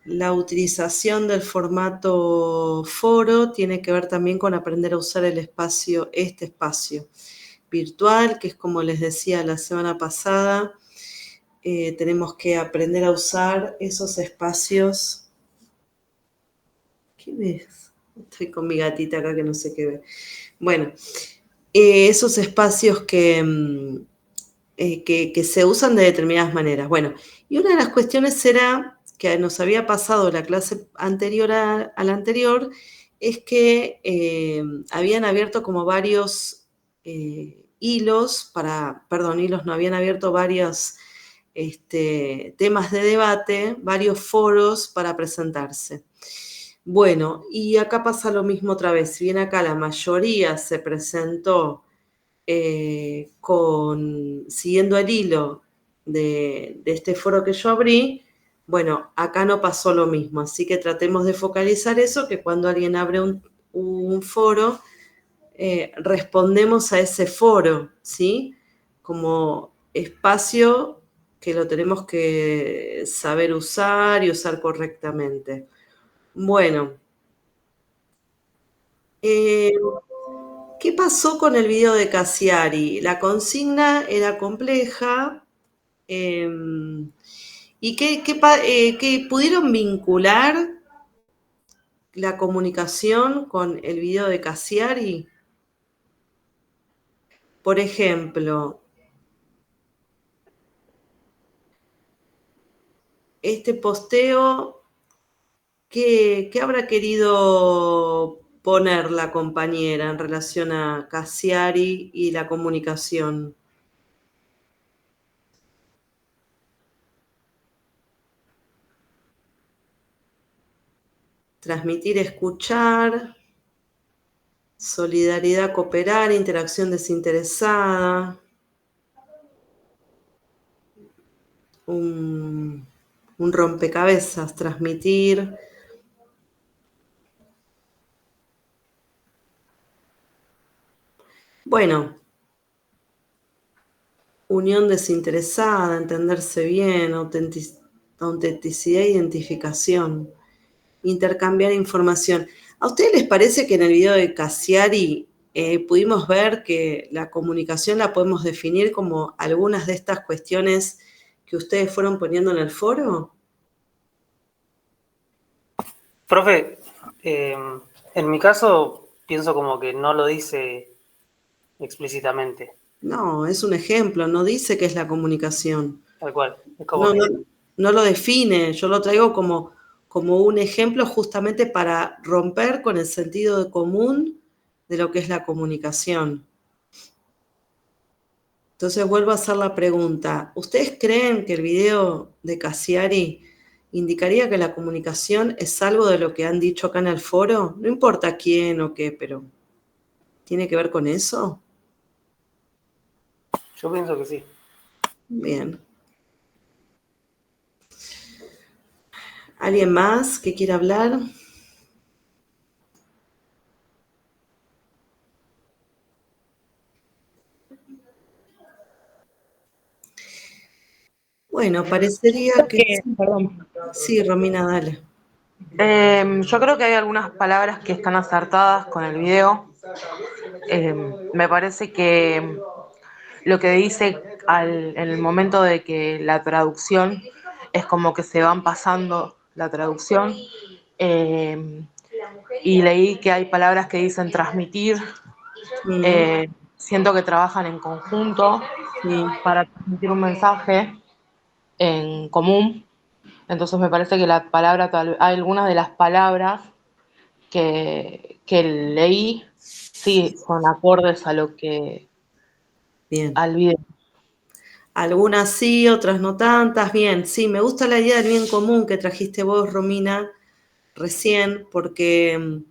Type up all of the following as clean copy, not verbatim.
la utilización del formato foro tiene que ver también con aprender a usar este espacio virtual, que es como les decía la semana pasada, tenemos que aprender a usar esos espacios. ¿Qué ves? Estoy con mi gatita acá que no sé qué ve. Bueno, esos espacios que se usan de determinadas maneras. Bueno, y una de las cuestiones era que nos había pasado la clase anterior a la anterior, es que habían abierto como varios hilos no, habían abierto varios temas de debate, varios foros para presentarse. Bueno, y acá pasa lo mismo otra vez. Si bien acá la mayoría se presentó siguiendo el hilo de este foro que yo abrí, bueno, acá no pasó lo mismo, así que tratemos de focalizar eso, que cuando alguien abre un foro, respondemos a ese foro, ¿sí? Como espacio que lo tenemos que saber usar y usar correctamente. Bueno, ¿qué pasó con el video de Cassiari? La consigna era compleja y que pudieron vincular la comunicación con el video de Cassiari. Por ejemplo, este posteo, ¿qué habrá querido poner la compañera en relación a Cassiari y la comunicación? Transmitir, escuchar, solidaridad, cooperar, interacción desinteresada, un rompecabezas, transmitir. Bueno, unión desinteresada, entenderse bien, autenticidad e identificación, intercambiar información. ¿A ustedes les parece que en el video de Cassiari pudimos ver que la comunicación la podemos definir como algunas de estas cuestiones que ustedes fueron poniendo en el foro? Profe, en mi caso pienso como que no lo dice explícitamente. No, es un ejemplo, no dice qué es la comunicación. Tal cual. Es como No, que no lo define, yo lo traigo como un ejemplo justamente para romper con el sentido común de lo que es la comunicación. Entonces vuelvo a hacer la pregunta, ¿ustedes creen que el video de Cassiari indicaría que la comunicación es algo de lo que han dicho acá en el foro? No importa quién o qué, pero ¿tiene que ver con eso? yo pienso que sí. Bien. ¿Alguien más que quiera hablar? Bueno, parecería que sí. Perdón. Sí, Romina, dale. Yo creo que hay algunas palabras que están acertadas con el video. Me parece que lo que dice en el momento de que la traducción es como que se van pasando la traducción. Y leí que hay palabras que dicen transmitir. Siento que trabajan en conjunto para transmitir un mensaje en común. Entonces me parece que hay algunas de las palabras que leí, sí, son acordes a lo que, Bien. al video. Algunas sí, otras no tantas. Bien, sí, me gusta la idea del bien común que trajiste vos, Romina, recién, porque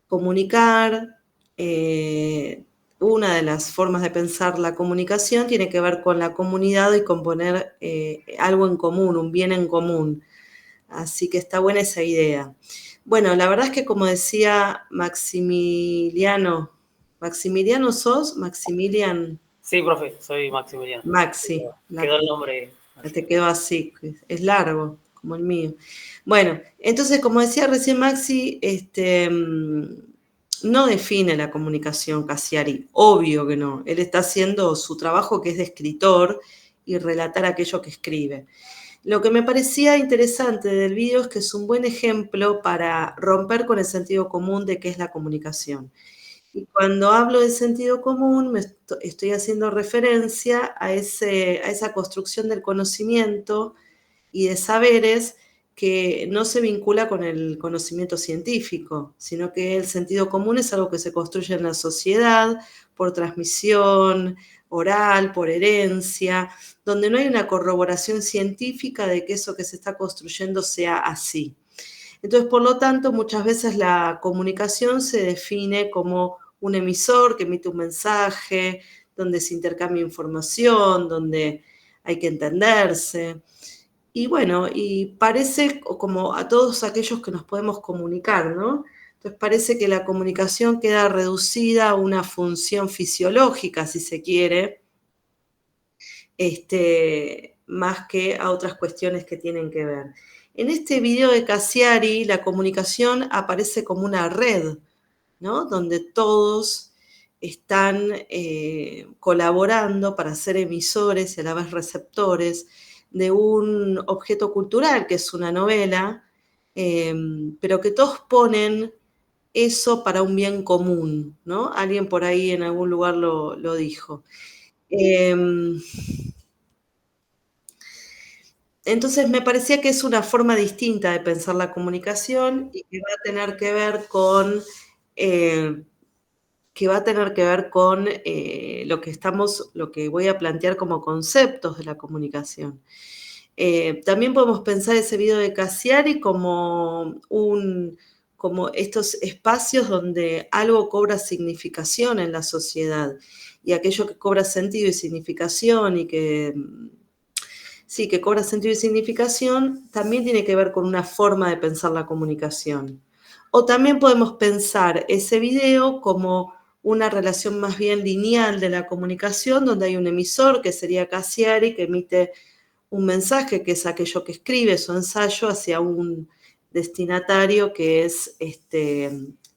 comunicar, una de las formas de pensar la comunicación tiene que ver con la comunidad y con poner algo en común, un bien en común. Así que está buena esa idea. Bueno, la verdad es que como decía Maximiliano, ¿Maximiliano sos? Maximilian. Sí, profe, soy Maximiliano. Maxi. Quedó el nombre así. Te quedó así, es largo. como el mío. Bueno, entonces, como decía recién Maxi, no define la comunicación Cassiari, obvio que no. Él está haciendo su trabajo, que es de escritor, y relatar aquello que escribe. Lo que me parecía interesante del video es que es un buen ejemplo para romper con el sentido común de qué es la comunicación. Y cuando hablo de sentido común, estoy haciendo referencia a esa construcción del conocimiento y de saberes que no se vincula con el conocimiento científico, sino que el sentido común es algo que se construye en la sociedad por transmisión oral, por herencia, donde no hay una corroboración científica de que eso que se está construyendo sea así. Entonces, por lo tanto, muchas veces la comunicación se define como un emisor que emite un mensaje, donde se intercambia información, donde hay que entenderse. Y bueno, y parece como a todos aquellos que nos podemos comunicar, ¿no? Entonces parece que la comunicación queda reducida a una función fisiológica, si se quiere, más que a otras cuestiones que tienen que ver. En este video de Cassiari, la comunicación aparece como una red, ¿no? Donde todos están colaborando para ser emisores y a la vez receptores de un objeto cultural, que es una novela, pero que todos ponen eso para un bien común, ¿no? Alguien por ahí en algún lugar lo dijo. Entonces me parecía que es una forma distinta de pensar la comunicación y que va a tener que ver con lo que voy a plantear como conceptos de la comunicación. También podemos pensar ese video de Cassiari como estos espacios donde algo cobra significación en la sociedad, y aquello que cobra sentido y significación y que cobra sentido y significación, también tiene que ver con una forma de pensar la comunicación. O también podemos pensar ese video como una relación más bien lineal de la comunicación, donde hay un emisor, que sería Cassiari, que emite un mensaje, que es aquello que escribe, su ensayo, hacia un destinatario, que es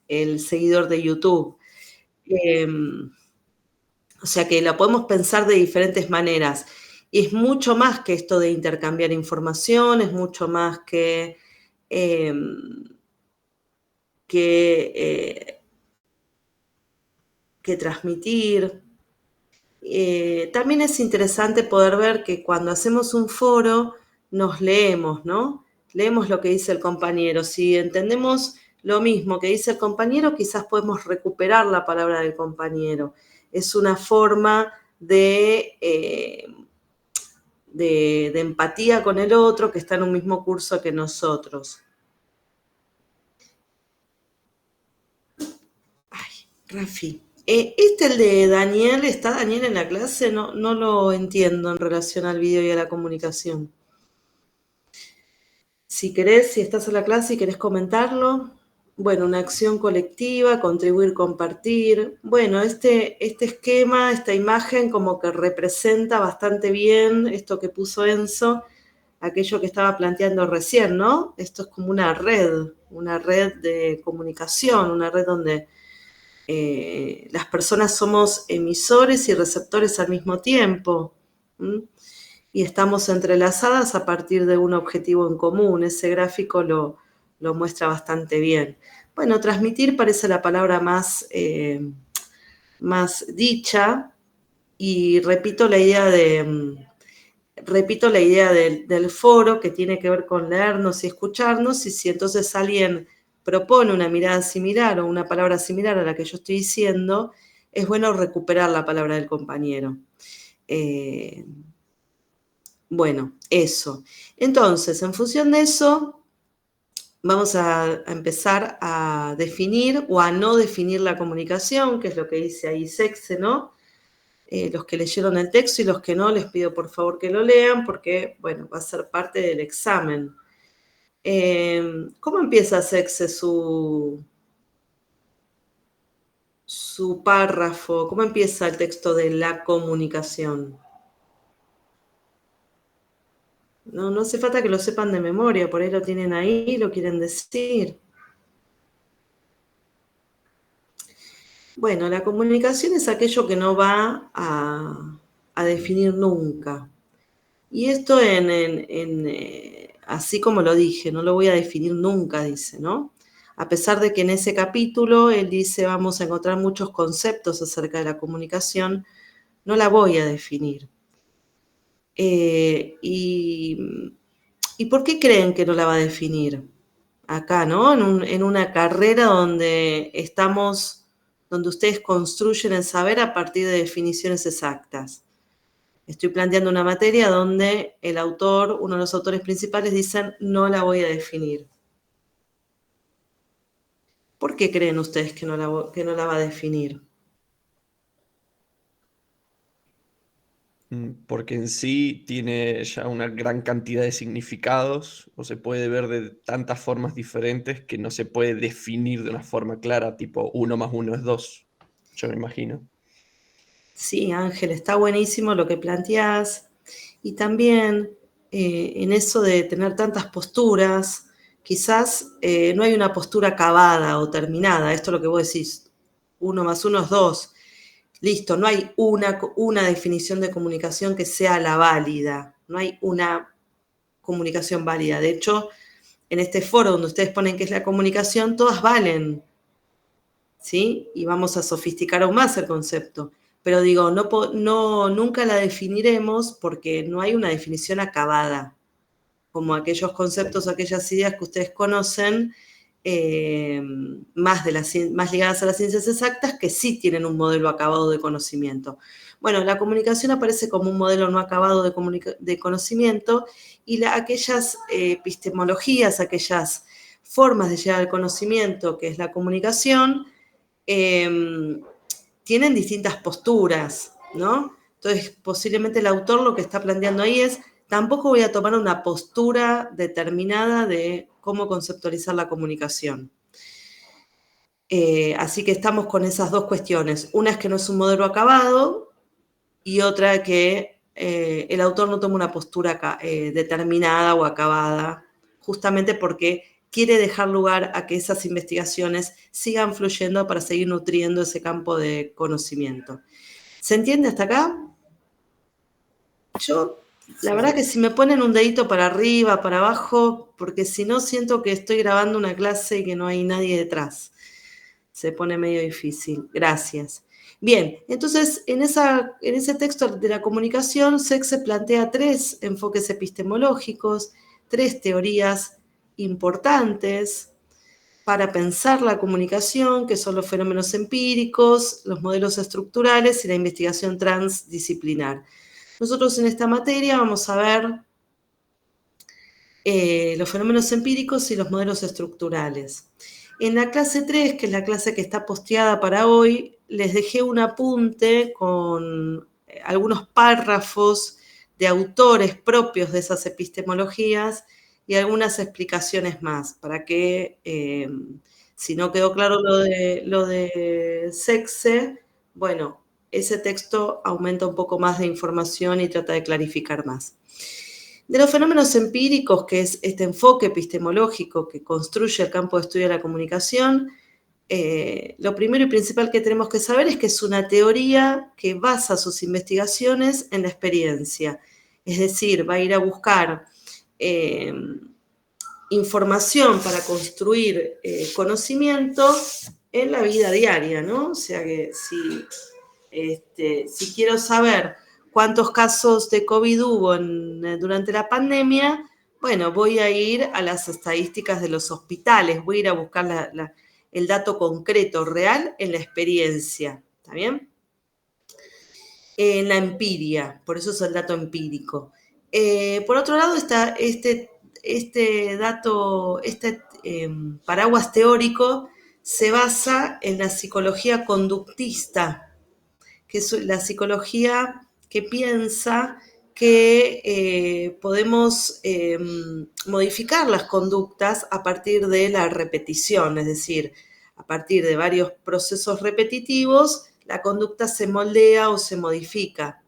el seguidor de YouTube. O sea que la podemos pensar de diferentes maneras. Y es mucho más que esto de intercambiar información, es mucho más que transmitir. También es interesante poder ver que cuando hacemos un foro nos leemos, ¿no? Leemos lo que dice el compañero. Si entendemos lo mismo que dice el compañero, quizás podemos recuperar la palabra del compañero. Es una forma de empatía con el otro que está en un mismo curso que nosotros. Ay, Rafi. El de Daniel, ¿está Daniel en la clase? No lo entiendo en relación al video y a la comunicación. Si estás en la clase y querés comentarlo. Bueno, una acción colectiva, contribuir, compartir. Bueno, este esquema, esta imagen como que representa bastante bien esto que puso Enzo, aquello que estaba planteando recién, ¿no? Esto es como una red de comunicación, una red donde las personas somos emisores y receptores al mismo tiempo. Y estamos entrelazadas a partir de un objetivo en común. Ese gráfico lo muestra bastante bien. Bueno, transmitir parece la palabra más dicha, y repito la idea del foro, que tiene que ver con leernos y escucharnos, y si entonces alguien propone una mirada similar o una palabra similar a la que yo estoy diciendo, es bueno recuperar la palabra del compañero. Bueno, eso. Entonces, en función de eso, vamos a empezar a definir o a no definir la comunicación, que es lo que dice ahí Sexe, ¿no? Los que leyeron el texto y los que no, les pido por favor que lo lean, porque, bueno, va a ser parte del examen. ¿Cómo empieza Sexe su párrafo? ¿Cómo empieza el texto de la comunicación? No hace falta que lo sepan de memoria, por ahí lo tienen ahí y lo quieren decir. Bueno, la comunicación es aquello que no va a definir nunca. Y esto así como lo dije, no lo voy a definir nunca, dice, ¿no? A pesar de que en ese capítulo él dice, vamos a encontrar muchos conceptos acerca de la comunicación, no la voy a definir. ¿Y por qué creen que no la va a definir? Acá, ¿no? En una carrera donde donde ustedes construyen el saber a partir de definiciones exactas. Estoy planteando una materia donde uno de los autores principales dicen, no la voy a definir. ¿Por qué creen ustedes que no la va a definir? Porque en sí tiene ya una gran cantidad de significados, o se puede ver de tantas formas diferentes que no se puede definir de una forma clara, tipo 1 más 1 es 2, yo me imagino. Sí, Ángel, está buenísimo lo que planteás. Y también en eso de tener tantas posturas, quizás no hay una postura acabada o terminada. Esto es lo que vos decís, 1 más 1 es 2. Listo, no hay una definición de comunicación que sea la válida. No hay una comunicación válida. De hecho, en este foro donde ustedes ponen qué es la comunicación, todas valen, ¿sí? Y vamos a sofisticar aún más el concepto. Pero digo, nunca la definiremos porque no hay una definición acabada, como aquellos conceptos, aquellas ideas que ustedes conocen, más ligadas a las ciencias exactas, que sí tienen un modelo acabado de conocimiento. Bueno, la comunicación aparece como un modelo no acabado de conocimiento y aquellas epistemologías, aquellas formas de llegar al conocimiento, que es la comunicación, tienen distintas posturas, ¿no? Entonces, posiblemente el autor lo que está planteando ahí es, tampoco voy a tomar una postura determinada de cómo conceptualizar la comunicación. Así que estamos con esas dos cuestiones. Una es que no es un modelo acabado y otra que el autor no toma una postura determinada o acabada, justamente porque quiere dejar lugar a que esas investigaciones sigan fluyendo para seguir nutriendo ese campo de conocimiento. ¿Se entiende hasta acá? Yo, la verdad que si me ponen un dedito para arriba, para abajo, porque si no siento que estoy grabando una clase y que no hay nadie detrás. Se pone medio difícil. Gracias. Bien, entonces en ese texto de la comunicación, Sexe plantea 3 enfoques epistemológicos, 3 teorías importantes para pensar la comunicación, que son los fenómenos empíricos, los modelos estructurales y la investigación transdisciplinar. Nosotros en esta materia vamos a ver los fenómenos empíricos y los modelos estructurales. En la clase 3, que es la clase que está posteada para hoy, les dejé un apunte con algunos párrafos de autores propios de esas epistemologías y algunas explicaciones más, para que, si no quedó claro lo de Sexe, bueno, ese texto aumenta un poco más de información y trata de clarificar más. De los fenómenos empíricos, que es este enfoque epistemológico que construye el campo de estudio de la comunicación, lo primero y principal que tenemos que saber es que es una teoría que basa sus investigaciones en la experiencia. Es decir, va a ir a buscar información para construir conocimiento en la vida diaria, ¿no? O sea que si quiero saber cuántos casos de COVID hubo durante la pandemia, bueno, voy a ir a las estadísticas de los hospitales, voy a ir a buscar el dato concreto, real, en la experiencia, ¿está bien? En la empiria, por eso es el dato empírico. Por otro lado está este paraguas teórico se basa en la psicología conductista, que es la psicología que piensa que podemos modificar las conductas a partir de la repetición, es decir, a partir de varios procesos repetitivos, la conducta se moldea o se modifica.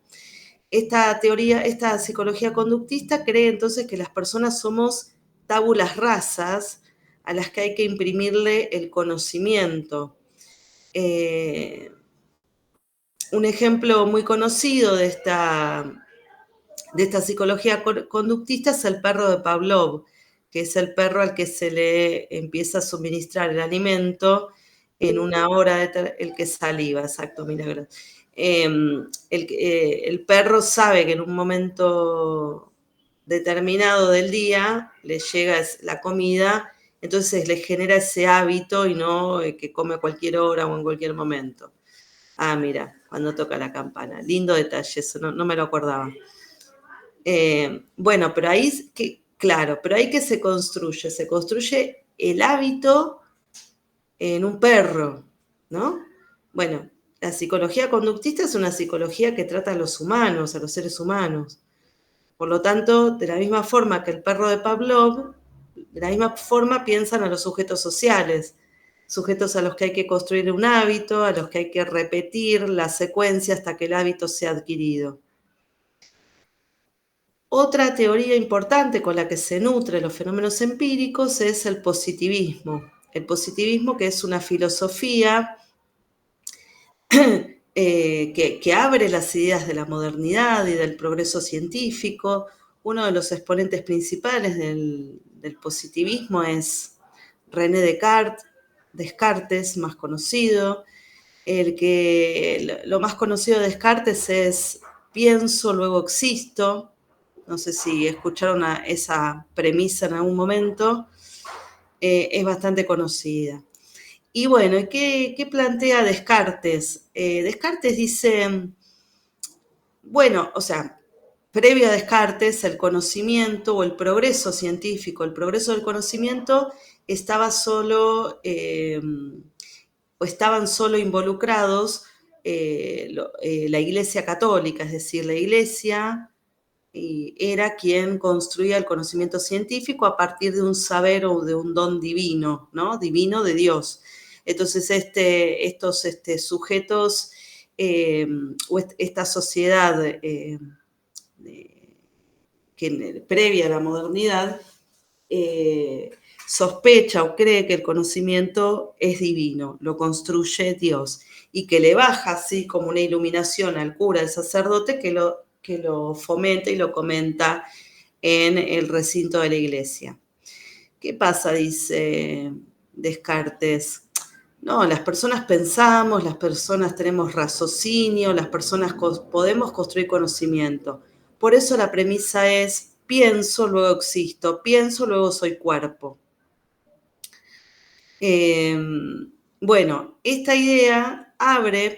esta teoría, esta psicología conductista cree entonces que las personas somos tábulas rasas a las que hay que imprimirle el conocimiento. Un ejemplo muy conocido de esta psicología conductista es el perro de Pavlov, que es el perro al que se le empieza a suministrar el alimento en una hora, el que saliva, exacto, milagro. El perro sabe que en un momento determinado del día le llega la comida, entonces le genera ese hábito y no que come a cualquier hora o en cualquier momento. Ah, mira, cuando toca la campana. Lindo detalle, eso no me lo acordaba. Bueno, pero ahí, claro, pero ahí que se construye el hábito en un perro, ¿no? Bueno, la psicología conductista es una psicología que trata a los humanos, a los seres humanos. Por lo tanto, de la misma forma que el perro de Pavlov, de la misma forma piensan a los sujetos sociales, sujetos a los que hay que construir un hábito, a los que hay que repetir la secuencia hasta que el hábito sea adquirido. Otra teoría importante con la que se nutren los fenómenos empíricos es el positivismo. El positivismo, que es una filosofía que abre las ideas de la modernidad y del progreso científico. Uno de los exponentes principales del positivismo es René Descartes, más conocido. Lo más conocido de Descartes es pienso, luego existo. No sé si escucharon esa premisa en algún momento. Es bastante conocida. Y bueno, ¿qué plantea Descartes? Descartes dice, bueno, o sea, previo a Descartes, el conocimiento o el progreso científico, el progreso del conocimiento estaban solo involucrados la Iglesia Católica, es decir, la Iglesia era quien construía el conocimiento científico a partir de un saber o de un don divino, ¿no? Divino de Dios. Entonces, estos sujetos o esta sociedad previa a la modernidad sospecha o cree que el conocimiento es divino, lo construye Dios, y que le baja así como una iluminación al cura, al sacerdote, que lo fomenta y lo comenta en el recinto de la iglesia. ¿Qué pasa? Dice Descartes. No, las personas pensamos, las personas tenemos raciocinio, las personas podemos construir conocimiento. Por eso la premisa es pienso, luego existo, pienso, luego soy cuerpo. Bueno, esta idea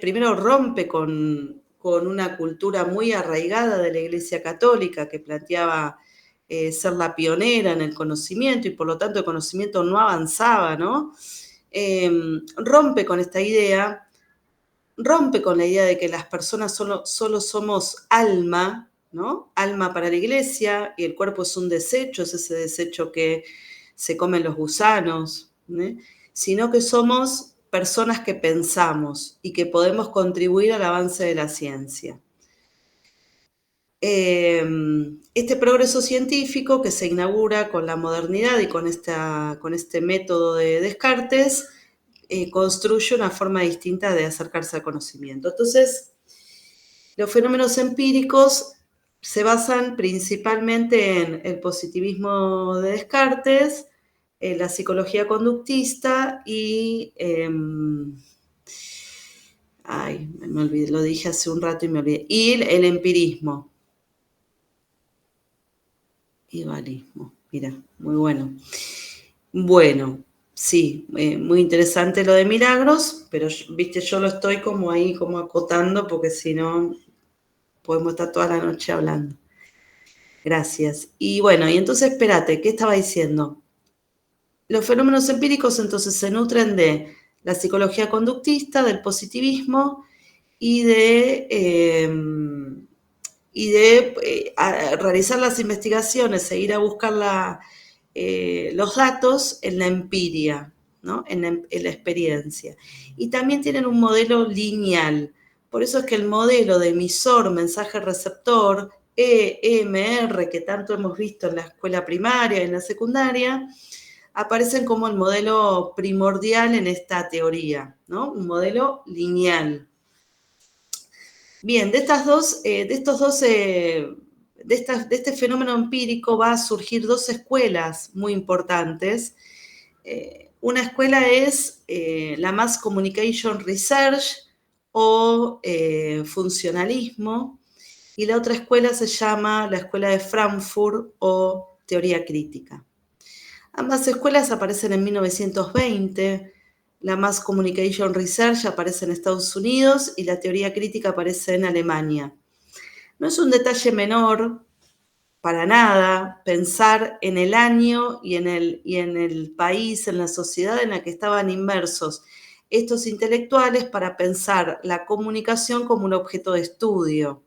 primero rompe con una cultura muy arraigada de la Iglesia Católica que planteaba ser la pionera en el conocimiento y por lo tanto el conocimiento no avanzaba, ¿no? Rompe con esta idea, rompe con la idea de que las personas solo somos alma, ¿no? Alma para la Iglesia y el cuerpo es un desecho, es ese desecho que se comen los gusanos, ¿eh? Sino que somos personas que pensamos y que podemos contribuir al avance de la ciencia. Este progreso científico que se inaugura con la modernidad y con este método de Descartes, construye una forma distinta de acercarse al conocimiento. Entonces, los fenómenos empíricos se basan principalmente en el positivismo de Descartes, la psicología conductista y... me olvidé, lo dije hace un rato y me olvidé. Y el empirismo. Y dualismo. Mira, muy bueno. Bueno, sí, muy interesante lo de Milagros, pero viste, yo lo estoy como ahí, como acotando, porque si no, podemos estar toda la noche hablando. Gracias. Y bueno, y entonces espérate, ¿qué estaba diciendo? Los fenómenos empíricos entonces se nutren de la psicología conductista, del positivismo y de realizar las investigaciones e ir a buscar los datos en la empiria, ¿no? en la experiencia. Y también tienen un modelo lineal. Por eso es que el modelo de emisor, mensaje receptor, EMR, que tanto hemos visto en la escuela primaria y en la secundaria, aparecen como el modelo primordial en esta teoría, ¿no? Un modelo lineal. Bien, de este fenómeno empírico va a surgir dos escuelas muy importantes. Una escuela es la Mass Communication Research o funcionalismo, y la otra escuela se llama la Escuela de Frankfurt o teoría crítica. Ambas escuelas aparecen en 1920, la Mass Communication Research aparece en Estados Unidos y la teoría crítica aparece en Alemania. No es un detalle menor, para nada, pensar en el año y en el país, en la sociedad en la que estaban inmersos estos intelectuales para pensar la comunicación como un objeto de estudio.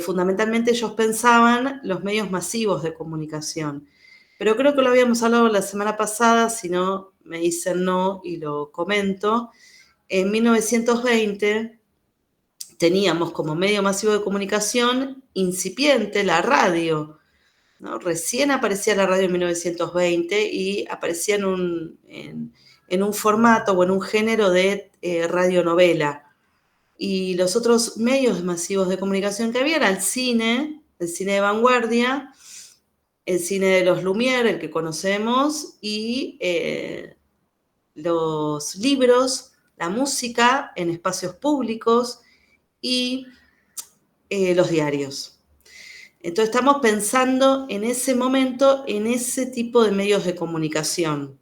Fundamentalmente ellos pensaban los medios masivos de comunicación. Pero creo que lo habíamos hablado la semana pasada, si no me dicen no y lo comento. En 1920 teníamos como medio masivo de comunicación incipiente la radio, ¿no? Recién aparecía la radio en 1920 y aparecía en un formato o en un género de radionovela. Y los otros medios masivos de comunicación que había era el cine de vanguardia, el cine de los Lumière, el que conocemos, y los libros, la música en espacios públicos y los diarios. Entonces estamos pensando en ese momento en ese tipo de medios de comunicación.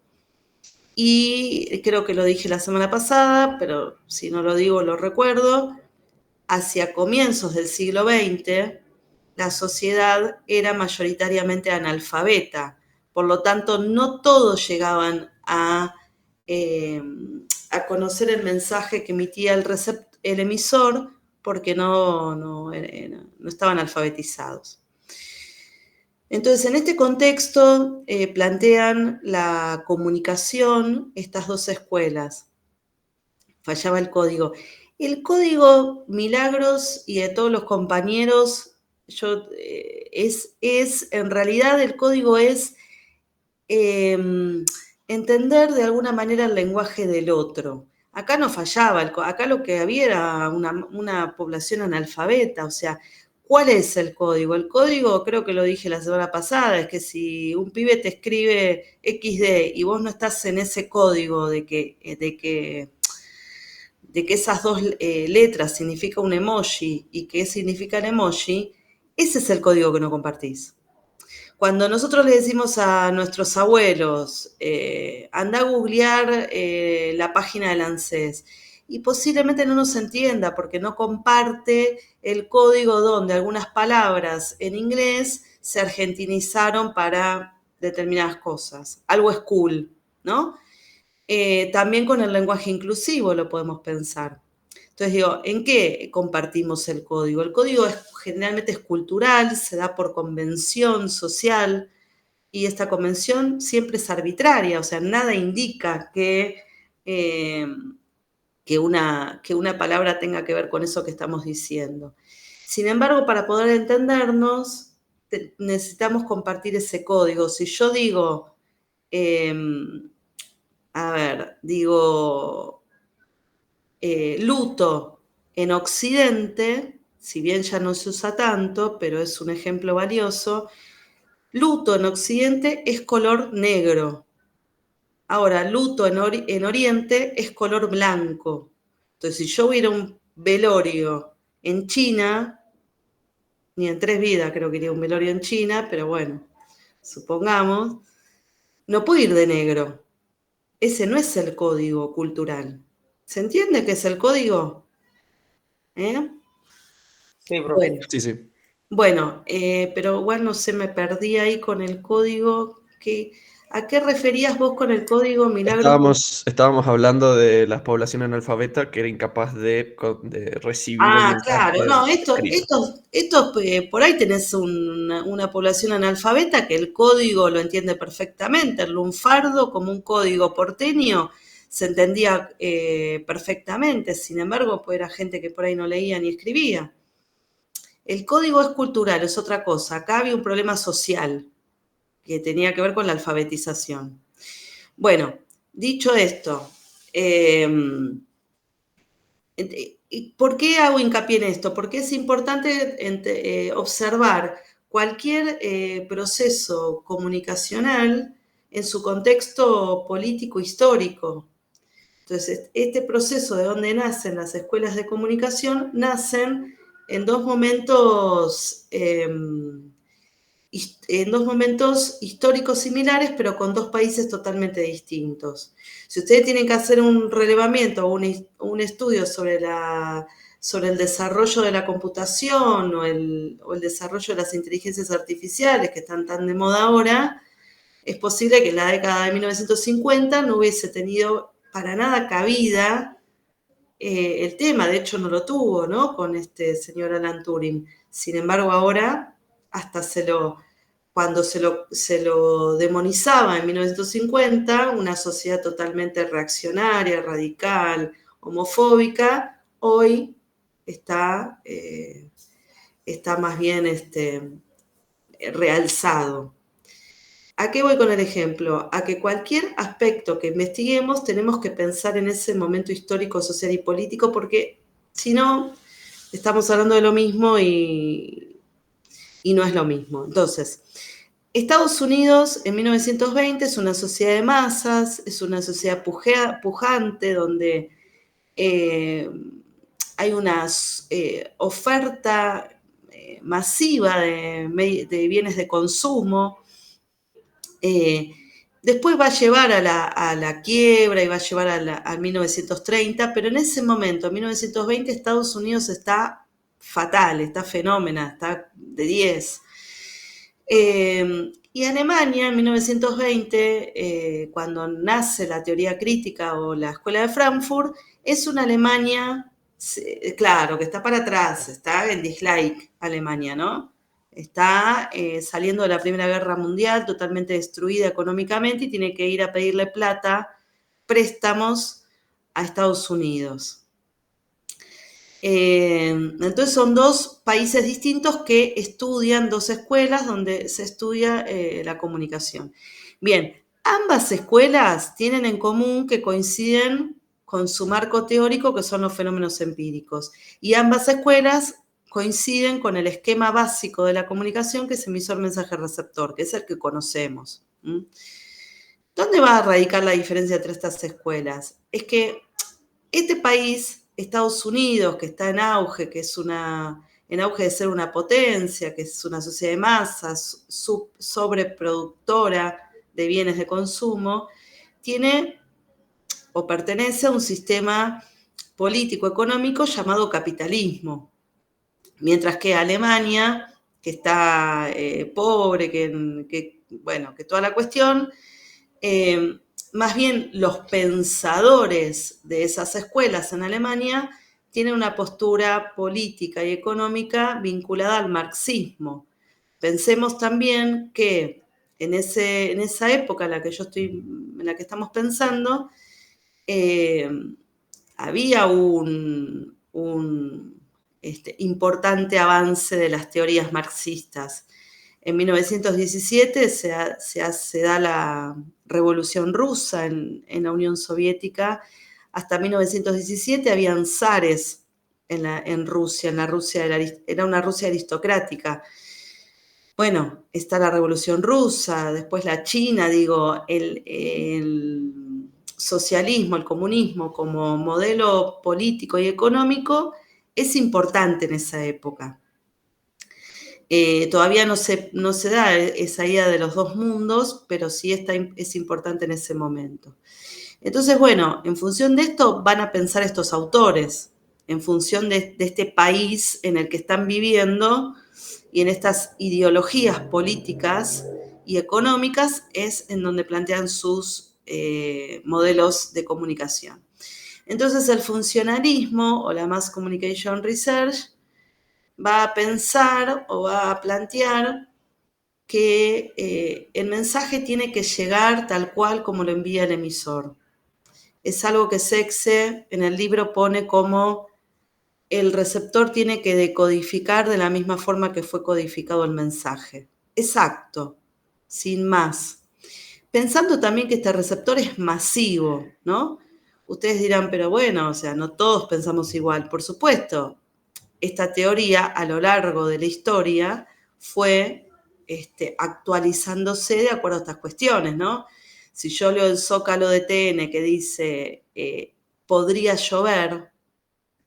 Y creo que lo dije la semana pasada, pero si no lo digo lo recuerdo, hacia comienzos del siglo XX, la sociedad era mayoritariamente analfabeta, por lo tanto no todos llegaban a conocer el mensaje que emitía el emisor porque no estaban alfabetizados. Entonces, en este contexto plantean la comunicación estas dos escuelas. Fallaba el código. El código, Milagros y de todos los compañeros, en realidad el código es entender de alguna manera el lenguaje del otro. Acá no fallaba, acá lo que había era una población analfabeta, o sea, ¿cuál es el código? El código, creo que lo dije la semana pasada, es que si un pibe te escribe XD y vos no estás en ese código de que esas dos letras significa un emoji y qué significa el emoji, ese es el código que no compartís. Cuando nosotros le decimos a nuestros abuelos, anda a googlear la página del ANSES, y posiblemente no nos entienda porque no comparte el código donde algunas palabras en inglés se argentinizaron para determinadas cosas. Algo es cool, ¿no? También con el lenguaje inclusivo lo podemos pensar. Entonces digo, ¿en qué compartimos el código? El código generalmente es cultural, se da por convención social, y esta convención siempre es arbitraria, o sea, nada indica que una palabra tenga que ver con eso que estamos diciendo. Sin embargo, para poder entendernos, necesitamos compartir ese código. Si yo digo, luto en Occidente, si bien ya no se usa tanto, pero es un ejemplo valioso, luto en Occidente es color negro. Ahora, luto en Oriente es color blanco. Entonces, si yo hubiera un velorio en China, ni en 3 vidas creo que iría un velorio en China, pero bueno, supongamos, no puedo ir de negro. Ese no es el código cultural. ¿Se entiende qué es el código? Sí, profe. Bueno, Sí. Bueno, pero igual no sé, me perdí ahí con el código. ¿A qué referías vos con el código, Milagro? Estábamos hablando de la población analfabeta que era incapaz de recibir el mensaje Claro, no, escrito. por ahí tenés una población analfabeta que el código lo entiende perfectamente. El lunfardo, como un código porteño, se entendía perfectamente, sin embargo, pues era gente que por ahí no leía ni escribía. El código es cultural, es otra cosa. Acá había un problema social que tenía que ver con la alfabetización. Bueno, dicho esto, ¿por qué hago hincapié en esto? Porque es importante observar cualquier proceso comunicacional en su contexto político histórico. Entonces, este proceso de donde nacen las escuelas de comunicación, nacen en dos momentos históricos similares, pero con dos países totalmente distintos. Si ustedes tienen que hacer un relevamiento o un estudio sobre el desarrollo de la computación o el desarrollo de las inteligencias artificiales que están tan de moda ahora, es posible que en la década de 1950 no hubiese tenido para nada cabida el tema, de hecho no lo tuvo, ¿no? Con este señor Alan Turing. Sin embargo, ahora hasta cuando se lo demonizaba en 1950, una sociedad totalmente reaccionaria, radical, homofóbica, hoy está más bien realzado. ¿A qué voy con el ejemplo? A que cualquier aspecto que investiguemos tenemos que pensar en ese momento histórico, social y político, porque si no, estamos hablando de lo mismo y no es lo mismo. Entonces, Estados Unidos en 1920 es una sociedad de masas, es una sociedad pujante donde hay una oferta masiva de bienes de consumo. Después va a llevar a la quiebra y va a llevar a 1930, pero en ese momento, en 1920, Estados Unidos está fatal, está fenómena, está de 10. Y Alemania, en 1920, cuando nace la teoría crítica o la Escuela de Frankfurt, es una Alemania, claro, que está para atrás, está en dislike Alemania, ¿no? Está saliendo de la Primera Guerra Mundial, totalmente destruida económicamente y tiene que ir a pedirle plata, préstamos a Estados Unidos. Entonces son dos países distintos que estudian, dos escuelas donde se estudia la comunicación. Bien, ambas escuelas tienen en común que coinciden con su marco teórico, que son los fenómenos empíricos, y ambas escuelas coinciden con el esquema básico de la comunicación, que es emisor mensaje receptor, que es el que conocemos. ¿Dónde va a radicar la diferencia entre estas escuelas? Es que este país, Estados Unidos, que está en auge, que es en auge de ser una potencia, que es una sociedad de masas, sobreproductora de bienes de consumo, tiene o pertenece a un sistema político-económico llamado capitalismo. Mientras que Alemania, que está pobre, que toda la cuestión, más bien los pensadores de esas escuelas en Alemania tienen una postura política y económica vinculada al marxismo. Pensemos también que en esa época en la que estamos pensando, había un importante avance de las teorías marxistas. En 1917 se da la Revolución Rusa en la Unión Soviética. Hasta 1917 habían zares en Rusia, era una Rusia aristocrática. Bueno, está la Revolución Rusa, después la China, el socialismo, el comunismo como modelo político y económico es importante en esa época. Todavía no se da esa idea de los dos mundos, pero sí es importante en ese momento. Entonces, bueno, en función de esto van a pensar estos autores, en función de este país en el que están viviendo y en estas ideologías políticas y económicas es en donde plantean sus modelos de comunicación. Entonces, el funcionalismo o la Mass Communication Research va a pensar o va a plantear que el mensaje tiene que llegar tal cual como lo envía el emisor. es algo que Sexe en el libro pone como el receptor tiene que decodificar de la misma forma que fue codificado el mensaje. Exacto, sin más. Pensando también que este receptor es masivo, ¿no? Ustedes dirán, pero bueno, o sea, no todos pensamos igual. Por supuesto, esta teoría a lo largo de la historia fue actualizándose de acuerdo a estas cuestiones, ¿no? Si yo leo el Zócalo de TN que dice podría llover,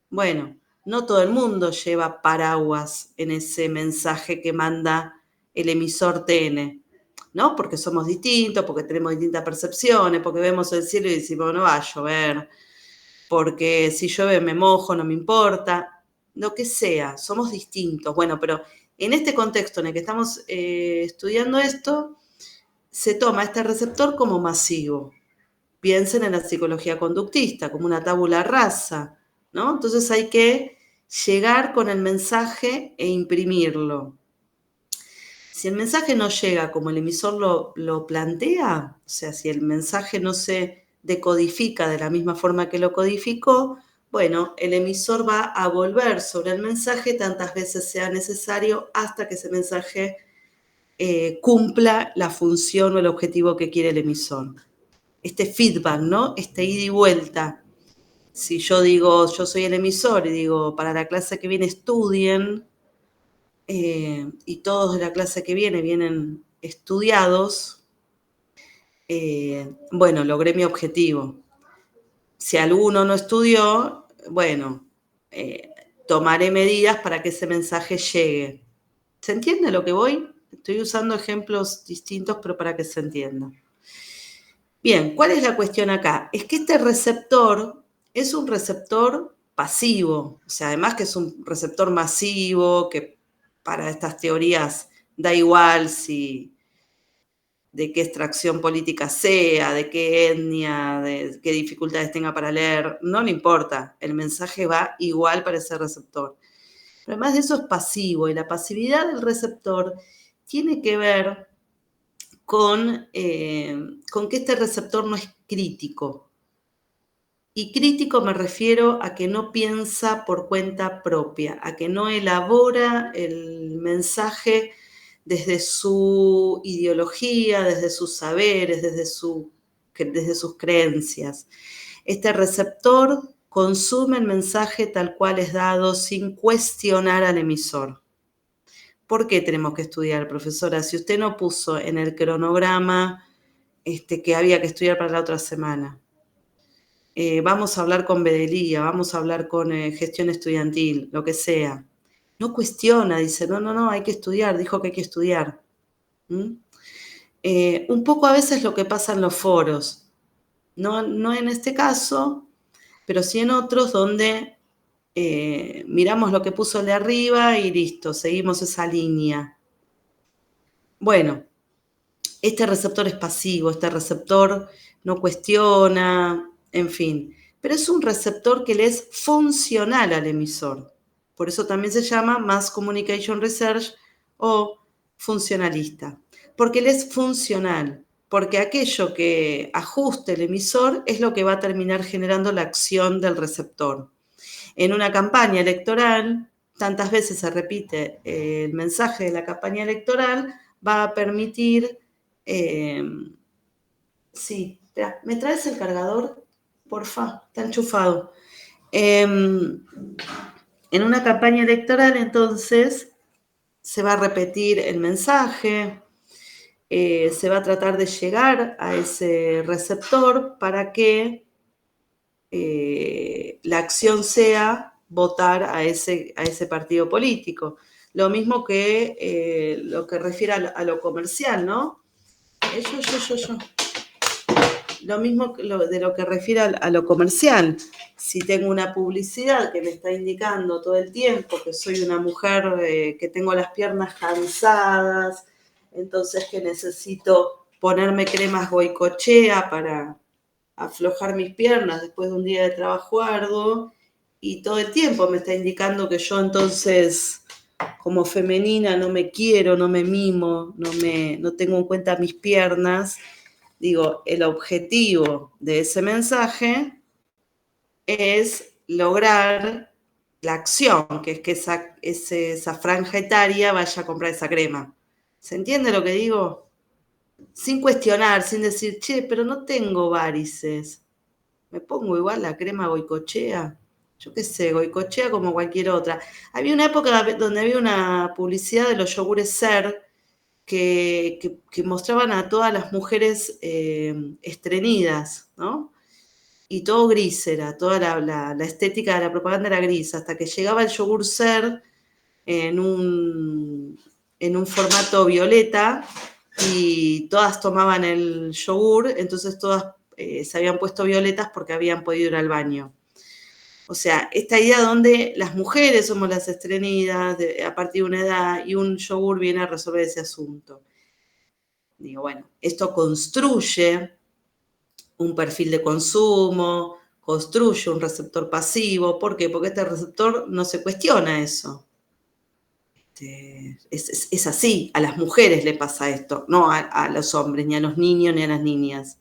bueno, no todo el mundo lleva paraguas en ese mensaje que manda el emisor TN, ¿no? Porque somos distintos, porque tenemos distintas percepciones, porque vemos el cielo y decimos, no va a llover, porque si llueve me mojo, no me importa, lo que sea, somos distintos. Bueno, pero en este contexto en el que estamos estudiando esto, se toma este receptor como masivo. Piensen en la psicología conductista, como una tabula rasa, ¿no? Entonces hay que llegar con el mensaje e imprimirlo. Si el mensaje no llega como el emisor lo plantea, o sea, si el mensaje no se decodifica de la misma forma que lo codificó, bueno, el emisor va a volver sobre el mensaje tantas veces sea necesario hasta que ese mensaje cumpla la función o el objetivo que quiere el emisor. Este feedback, ¿no? Este ida y vuelta. Si yo digo, yo soy el emisor y digo, para la clase que viene estudien, y todos de la clase que vienen estudiados, bueno, logré mi objetivo. Si alguno no estudió, bueno, tomaré medidas para que ese mensaje llegue. ¿Se entiende a lo que voy? Estoy usando ejemplos distintos, pero para que se entienda. Bien, ¿cuál es la cuestión acá? Es que este receptor es un receptor pasivo, o sea, además que es un receptor masivo, que para estas teorías da igual si de qué extracción política sea, de qué etnia, de qué dificultades tenga para leer, no le importa, el mensaje va igual para ese receptor. Pero además de eso es pasivo, y la pasividad del receptor tiene que ver con que este receptor no es crítico. Y crítico me refiero a que no piensa por cuenta propia, a que no elabora el mensaje desde su ideología, desde sus saberes, desde sus creencias. Este receptor consume el mensaje tal cual es dado sin cuestionar al emisor. ¿Por qué tenemos que estudiar, profesora? Si usted no puso en el cronograma que había que estudiar para la otra semana. Vamos a hablar con Bedelía, vamos a hablar con gestión estudiantil, lo que sea. No cuestiona, dice, no, hay que estudiar, dijo que hay que estudiar. Un poco a veces lo que pasa en los foros, no en este caso, pero sí en otros donde miramos lo que puso el de arriba y listo, seguimos esa línea. Bueno, este receptor es pasivo, este receptor no cuestiona, en fin. Pero es un receptor que le es funcional al emisor. Por eso también se llama Mass Communication Research o funcionalista. Porque le es funcional. Porque aquello que ajuste el emisor es lo que va a terminar generando la acción del receptor. En una campaña electoral, tantas veces se repite el mensaje de la campaña electoral, va a permitir... sí, espera, ¿me traes el cargador? Porfa, está enchufado. En una campaña electoral, entonces, se va a repetir el mensaje, se va a tratar de llegar a ese receptor para que la acción sea votar a ese partido político. Lo mismo que lo que refiere a lo comercial, ¿no? Yo. Lo mismo de lo que refiere a lo comercial. Si tengo una publicidad que me está indicando todo el tiempo que soy una mujer que tengo las piernas cansadas, entonces que necesito ponerme cremas Goicoechea para aflojar mis piernas después de un día de trabajo arduo, y todo el tiempo me está indicando que yo entonces, como femenina, no me quiero, no me mimo, no tengo en cuenta mis piernas, Digo, el objetivo de ese mensaje es lograr la acción, que es que esa franja etaria vaya a comprar esa crema. ¿Se entiende lo que digo? Sin cuestionar, sin decir, che, pero no tengo varices. ¿Me pongo igual la crema Goicoechea? Yo qué sé, Goicoechea como cualquier otra. Había una época donde había una publicidad de los yogures Ser que mostraban a todas las mujeres estreñidas, ¿no? Y todo gris era, toda la estética de la propaganda era gris, hasta que llegaba el yogur Ser en un formato violeta y todas tomaban el yogur, entonces todas se habían puesto violetas porque habían podido ir al baño. O sea, esta idea donde las mujeres somos las estreñidas a partir de una edad y un yogur viene a resolver ese asunto. Digo, bueno, esto construye un perfil de consumo, construye un receptor pasivo. ¿Por qué? Porque este receptor no se cuestiona eso. Es así, a las mujeres le pasa esto, no a los hombres, ni a los niños, ni a las niñas.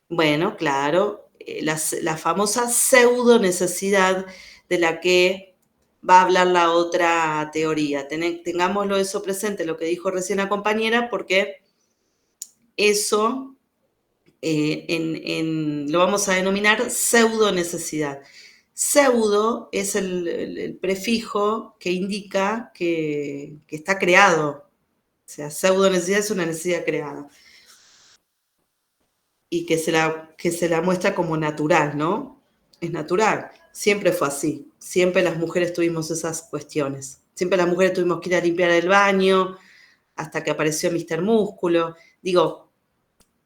Bueno, claro, la famosa pseudo necesidad de la que va a hablar la otra teoría. Tengámoslo eso presente, lo que dijo recién la compañera, porque eso lo vamos a denominar pseudo necesidad. Pseudo es el prefijo que indica que está creado. O sea, pseudo necesidad es una necesidad creada. Y que se la muestra como natural, ¿no? Es natural. Siempre fue así. Siempre las mujeres tuvimos esas cuestiones. Siempre las mujeres tuvimos que ir a limpiar el baño hasta que apareció Mr. Músculo. Digo,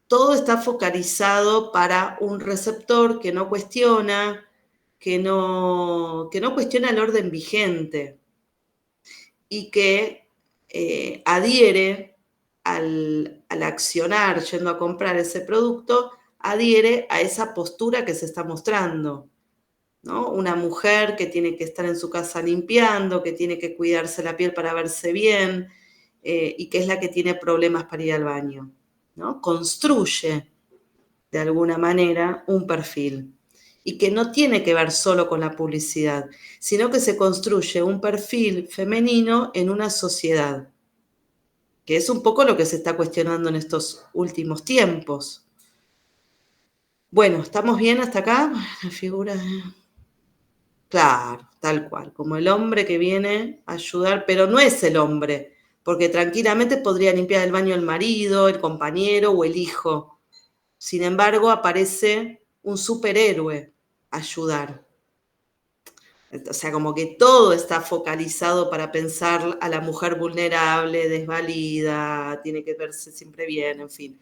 todo está focalizado para un receptor que no cuestiona, que no cuestiona el orden vigente y que adhiere al accionar yendo a comprar ese producto, adhiere a esa postura que se está mostrando, ¿no? Una mujer que tiene que estar en su casa limpiando, que tiene que cuidarse la piel para verse bien y que es la que tiene problemas para ir al baño, ¿no? Construye de alguna manera un perfil y que no tiene que ver solo con la publicidad, sino que se construye un perfil femenino en una sociedad, que es un poco lo que se está cuestionando en estos últimos tiempos. Bueno, ¿estamos bien hasta acá? La figura... Claro, tal cual, como el hombre que viene a ayudar, pero no es el hombre, porque tranquilamente podría limpiar el baño el marido, el compañero o el hijo. Sin embargo, aparece un superhéroe a ayudar. O sea, como que todo está focalizado para pensar a la mujer vulnerable, desvalida, tiene que verse siempre bien, en fin.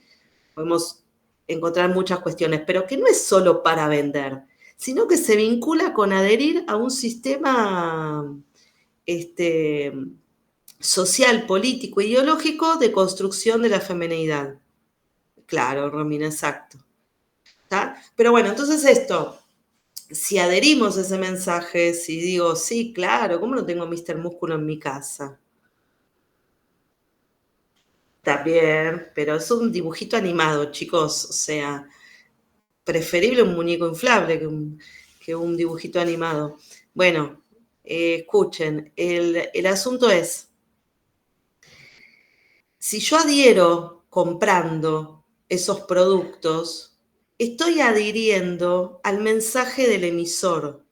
Podemos encontrar muchas cuestiones, pero que no es solo para vender, sino que se vincula con adherir a un sistema social, político, ideológico de construcción de la feminidad. Claro, Romina, exacto. ¿Está? Pero bueno, entonces esto, si adherimos a ese mensaje, si digo, sí, claro, ¿cómo no tengo Mr. Músculo en mi casa? También, pero es un dibujito animado, chicos, o sea, preferible un muñeco inflable que un dibujito animado. Bueno, escuchen, el asunto es, si yo adhiero comprando esos productos, estoy adhiriendo al mensaje del emisor,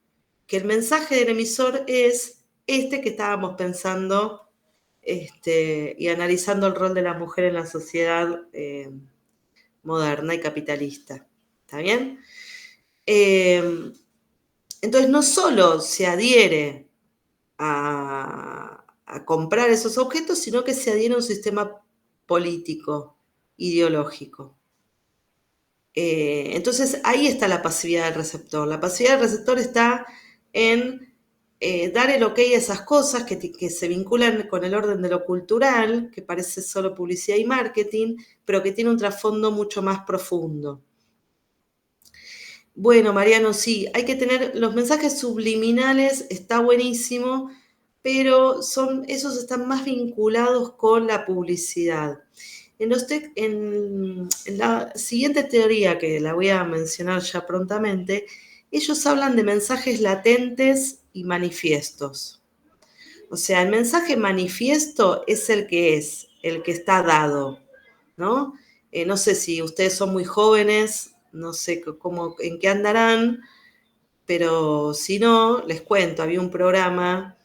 que el mensaje del emisor es este que estábamos pensando y analizando el rol de la mujer en la sociedad moderna y capitalista. ¿Está bien? Entonces no solo se adhiere a comprar esos objetos, sino que se adhiere a un sistema político, ideológico. Entonces ahí está la pasividad del receptor. La pasividad del receptor está en dar el ok a esas cosas que se vinculan con el orden de lo cultural, que parece solo publicidad y marketing, pero que tiene un trasfondo mucho más profundo. Bueno, Mariano, sí, hay que tener los mensajes subliminales, está buenísimo, pero esos están más vinculados con la publicidad. En la siguiente teoría, que la voy a mencionar ya prontamente, ellos hablan de mensajes latentes y manifiestos. O sea, el mensaje manifiesto es, el que está dado, ¿no? No sé si ustedes son muy jóvenes, no sé en qué andarán, pero si no, les cuento, había un programa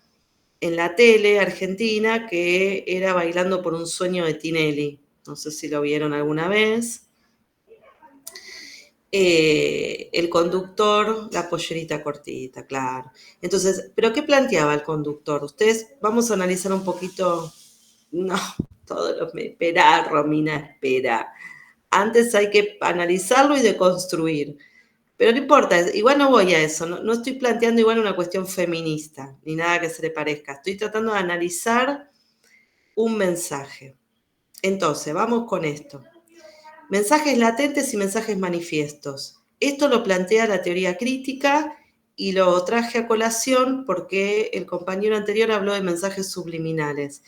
en la tele argentina que era Bailando por un sueño de Tinelli. No sé si lo vieron alguna vez. El conductor, la pollerita cortita, claro. Entonces, ¿pero qué planteaba el conductor? Ustedes, vamos a analizar un poquito. No, espera, Romina, espera. Antes hay que analizarlo y deconstruir. Pero no importa, igual no voy a eso, no estoy planteando igual una cuestión feminista, ni nada que se le parezca. Estoy tratando de analizar un mensaje. Entonces, vamos con esto. Mensajes latentes y mensajes manifiestos. Esto lo plantea la teoría crítica y lo traje a colación porque el compañero anterior habló de mensajes subliminales,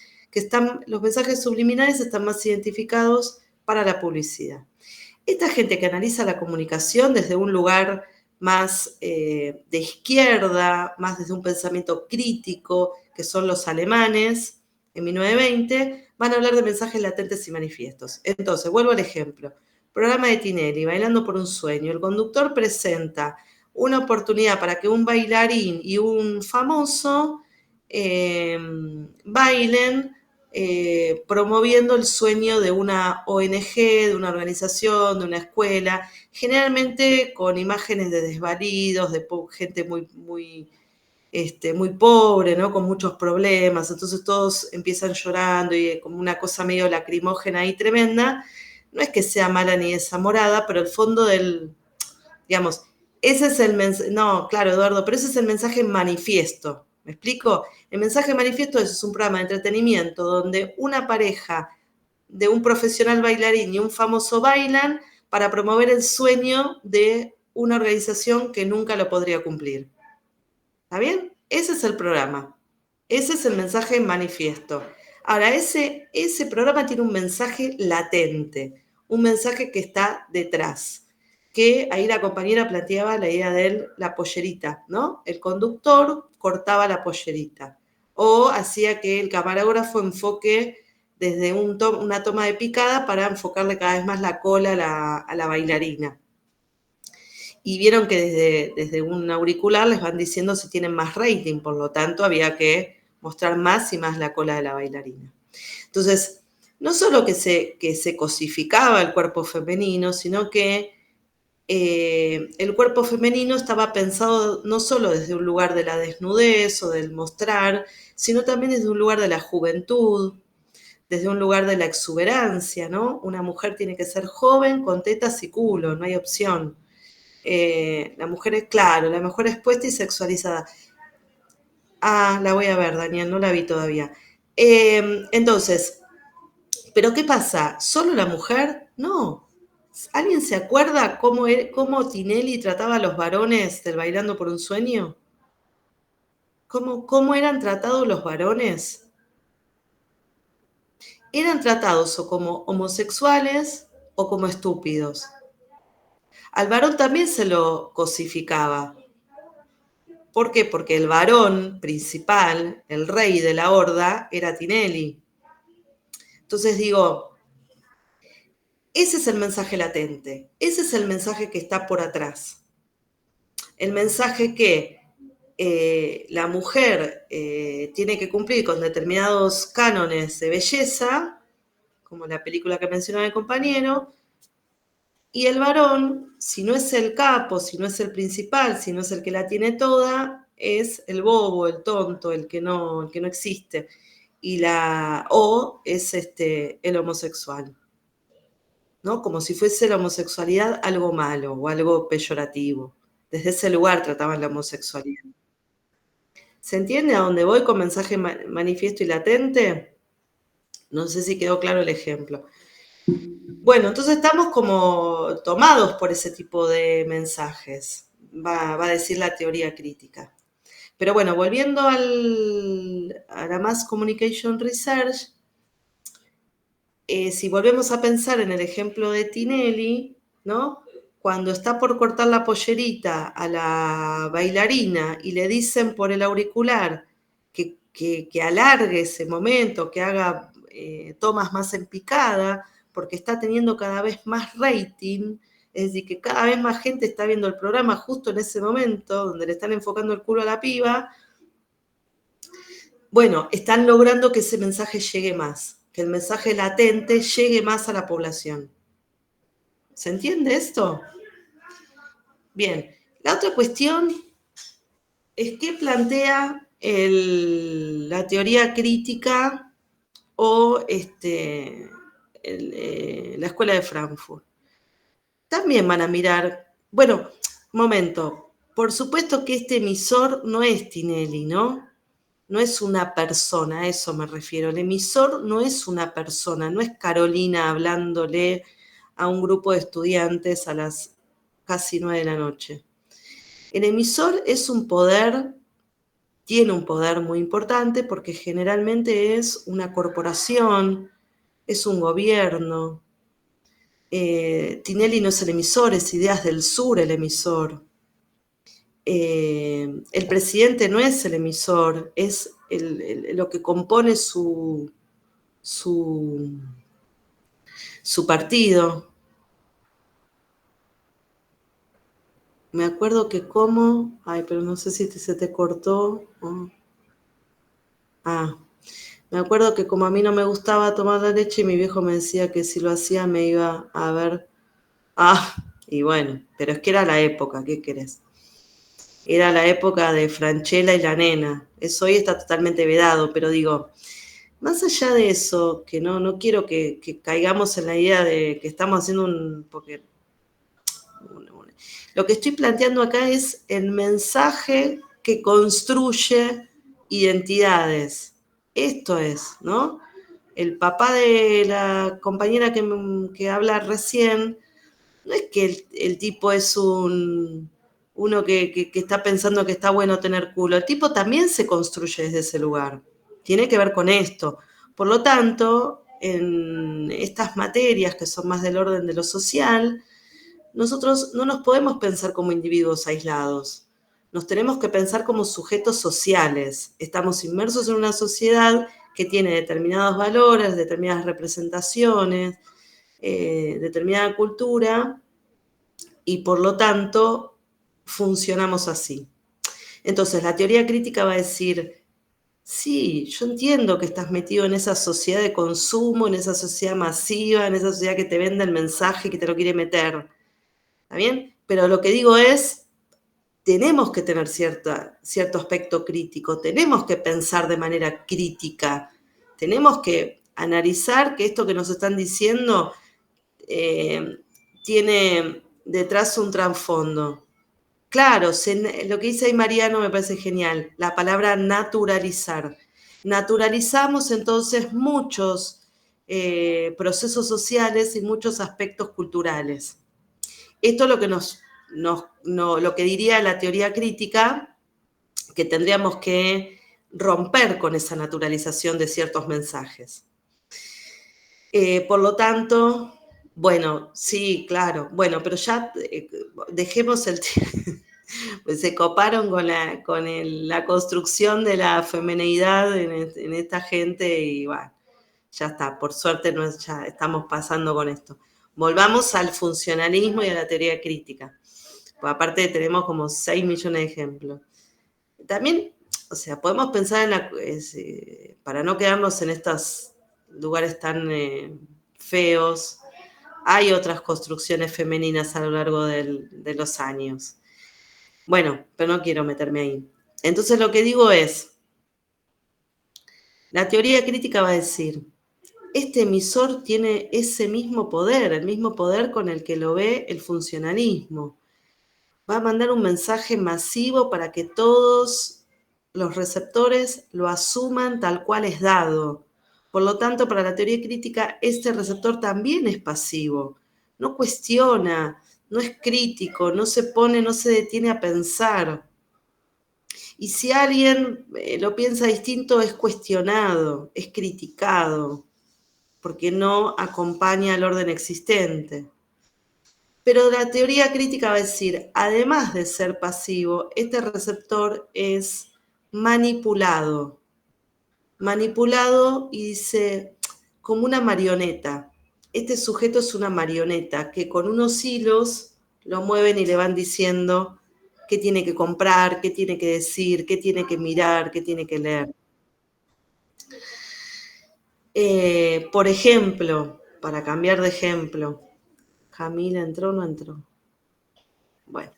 los mensajes subliminales están más identificados para la publicidad. Esta gente que analiza la comunicación desde un lugar más de izquierda, más desde un pensamiento crítico, que son los alemanes, en 1920, van a hablar de mensajes latentes y manifiestos. Entonces, vuelvo al ejemplo. Programa de Tinelli, Bailando por un sueño. El conductor presenta una oportunidad para que un bailarín y un famoso bailen promoviendo el sueño de una ONG, de una organización, de una escuela, generalmente con imágenes de desvalidos, de gente muy pobre, ¿no? Con muchos problemas, entonces todos empiezan llorando y como una cosa medio lacrimógena y tremenda. No es que sea mala ni desamorada, pero el fondo digamos, ese es el mensaje, no, claro, Eduardo, pero ese es el mensaje manifiesto, ¿me explico? El mensaje manifiesto es un programa de entretenimiento donde una pareja de un profesional bailarín y un famoso bailan para promover el sueño de una organización que nunca lo podría cumplir. ¿Está bien? Ese es el programa. Ese es el mensaje manifiesto. Ahora, ese programa tiene un mensaje latente, un mensaje que está detrás, que ahí la compañera planteaba la idea de la pollerita, ¿no? El conductor cortaba la pollerita o hacía que el camarógrafo enfoque desde una toma de picada para enfocarle cada vez más la cola a la bailarina. Y vieron que desde un auricular les van diciendo si tienen más rating, por lo tanto había que mostrar más y más la cola de la bailarina. Entonces, no solo que se cosificaba el cuerpo femenino, sino que el cuerpo femenino estaba pensado no solo desde un lugar de la desnudez o del mostrar, sino también desde un lugar de la juventud, desde un lugar de la exuberancia, ¿no? Una mujer tiene que ser joven, con tetas y culo, no hay opción. La mujer es, claro, la mejor expuesta y sexualizada. Ah, la voy a ver, Daniel, no la vi todavía. Entonces, ¿pero qué pasa? ¿Solo la mujer? No. ¿Alguien se acuerda cómo Tinelli trataba a los varones del Bailando por un sueño? ¿Cómo eran tratados los varones? Eran tratados o como homosexuales o como estúpidos. Al varón también se lo cosificaba. ¿Por qué? Porque el varón principal, el rey de la horda, era Tinelli. Entonces digo, ese es el mensaje latente, ese es el mensaje que está por atrás. El mensaje que la mujer tiene que cumplir con determinados cánones de belleza, como la película que mencionaba el compañero, y el varón, si no es el capo, si no es el principal, si no es el que la tiene toda, es el bobo, el tonto, el que no existe. O es el homosexual, ¿no? Como si fuese la homosexualidad algo malo o algo peyorativo. Desde ese lugar trataban la homosexualidad. ¿Se entiende a dónde voy con mensaje manifiesto y latente? No sé si quedó claro el ejemplo. Bueno, entonces estamos como tomados por ese tipo de mensajes, va a decir la teoría crítica. Pero bueno, volviendo a la Mass Communication Research, si volvemos a pensar en el ejemplo de Tinelli, ¿no? Cuando está por cortar la pollerita a la bailarina y le dicen por el auricular que alargue ese momento, que haga tomas más en picada, porque está teniendo cada vez más rating, es decir, que cada vez más gente está viendo el programa justo en ese momento, donde le están enfocando el culo a la piba. Bueno, están logrando que ese mensaje llegue más, que el mensaje latente llegue más a la población. ¿Se entiende esto? Bien, la otra cuestión es qué plantea la teoría crítica o la Escuela de Frankfurt. También van a mirar, bueno, momento, por supuesto que este emisor no es Tinelli, ¿no? No es una persona, a eso me refiero. El emisor no es una persona, no es Carolina hablándole a un grupo de estudiantes a las casi 9 de la noche. El emisor es un poder, tiene un poder muy importante porque generalmente es una corporación, es un gobierno. Tinelli no es el emisor, es Ideas del Sur el emisor. El presidente no es el emisor, es lo que compone su partido. Me acuerdo que como, pero no sé si se te cortó. Me acuerdo que como a mí no me gustaba tomar la leche, mi viejo me decía que si lo hacía me iba a ver. Y bueno, pero es que era la época, ¿qué querés? Era la época de Franchella y la nena. Eso hoy está totalmente vedado, pero digo, más allá de eso, que no quiero que caigamos en la idea de que estamos haciendo porque lo que estoy planteando acá es el mensaje que construye identidades. Esto es, ¿no? El papá de la compañera que habla recién, no es que el tipo es uno que está pensando que está bueno tener culo. El tipo también se construye desde ese lugar. Tiene que ver con esto. Por lo tanto, en estas materias que son más del orden de lo social, nosotros no nos podemos pensar como individuos aislados. Nos tenemos que pensar como sujetos sociales. Estamos inmersos en una sociedad que tiene determinados valores, determinadas representaciones, determinada cultura, y por lo tanto funcionamos así. Entonces la teoría crítica va a decir, sí, yo entiendo que estás metido en esa sociedad de consumo, en esa sociedad masiva, en esa sociedad que te vende el mensaje, que te lo quiere meter. ¿Está bien? Pero lo que digo es, tenemos que tener cierto aspecto crítico, tenemos que pensar de manera crítica, tenemos que analizar que esto que nos están diciendo tiene detrás un trasfondo. Claro, lo que dice ahí Mariano me parece genial, la palabra naturalizar. Naturalizamos entonces muchos procesos sociales y muchos aspectos culturales. Esto es lo que lo que diría la teoría crítica, que tendríamos que romper con esa naturalización de ciertos mensajes. Por lo tanto, bueno, sí, claro, bueno, pero ya dejemos pues se coparon con la construcción de la femineidad en esta gente y bueno, ya está, por suerte ya estamos pasando con esto. Volvamos al funcionalismo y a la teoría crítica. Pues aparte tenemos como 6 millones de ejemplos. También, o sea, podemos pensar para no quedarnos en estos lugares tan feos, hay otras construcciones femeninas a lo largo de los años. Bueno, pero no quiero meterme ahí. Entonces lo que digo es, la teoría crítica va a decir, este emisor tiene ese mismo poder, el mismo poder con el que lo ve el funcionalismo. Va a mandar un mensaje masivo para que todos los receptores lo asuman tal cual es dado. Por lo tanto, para la teoría crítica, este receptor también es pasivo. No cuestiona, no es crítico, no se detiene a pensar. Y si alguien lo piensa distinto, es cuestionado, es criticado. porque no acompaña al orden existente. Pero la teoría crítica va a decir, además de ser pasivo, este receptor es manipulado. Manipulado y dice, como una marioneta. Este sujeto es una marioneta que con unos hilos lo mueven y le van diciendo qué tiene que comprar, qué tiene que decir, qué tiene que mirar, qué tiene que leer. Por ejemplo, para cambiar de ejemplo, Camila entró o no entró. Bueno,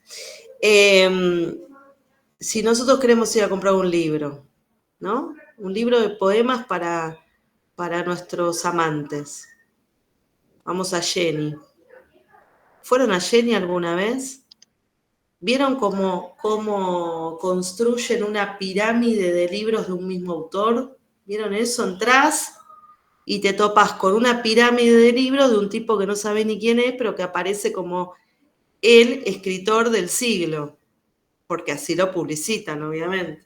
si nosotros queremos ir a comprar un libro, ¿no? Un libro de poemas para nuestros amantes. Vamos a Jenny. ¿Fueron a Jenny alguna vez? ¿Vieron cómo construyen una pirámide de libros de un mismo autor? ¿Vieron eso? Entrás y te topas con una pirámide de libros de un tipo que no sabe ni quién es, pero que aparece como el escritor del siglo, porque así lo publicitan, obviamente.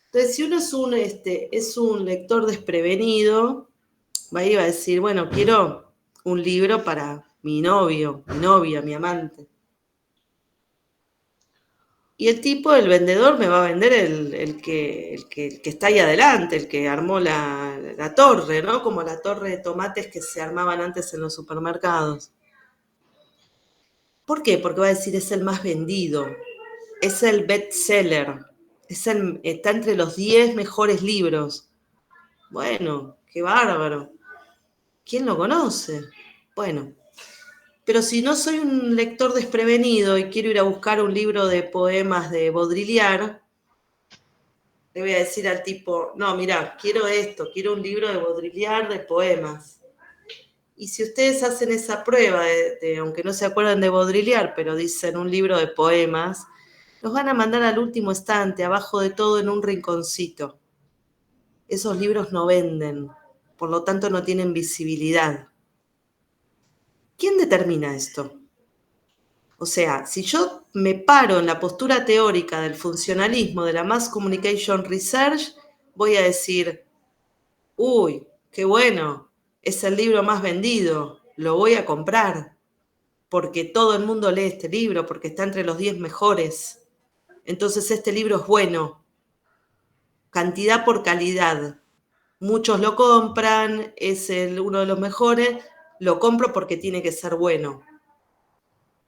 Entonces, si uno es un lector desprevenido, va a ir a decir, bueno, quiero un libro para mi novio, mi novia, mi amante. Y el tipo, el vendedor, me va a vender el que está ahí adelante, el que armó la torre, ¿no? Como la torre de tomates que se armaban antes en los supermercados. ¿Por qué? Porque va a decir, es el más vendido, es el bestseller, está entre los 10 mejores libros. Bueno, qué bárbaro. ¿Quién lo conoce? Bueno, pero si no soy un lector desprevenido y quiero ir a buscar un libro de poemas de Baudrillard, le voy a decir al tipo, no, mirá, quiero esto, quiero un libro de Baudrillard de poemas. Y si ustedes hacen esa prueba, aunque no se acuerdan de Baudrillard, pero dicen un libro de poemas, los van a mandar al último estante, abajo de todo en un rinconcito. Esos libros no venden, por lo tanto no tienen visibilidad. ¿Quién determina esto? O sea, si yo me paro en la postura teórica del funcionalismo de la Mass Communication Research, voy a decir, uy, qué bueno, es el libro más vendido, lo voy a comprar, porque todo el mundo lee este libro, porque está entre los 10 mejores. Entonces este libro es bueno, cantidad por calidad. Muchos lo compran, es uno de los mejores, lo compro porque tiene que ser bueno.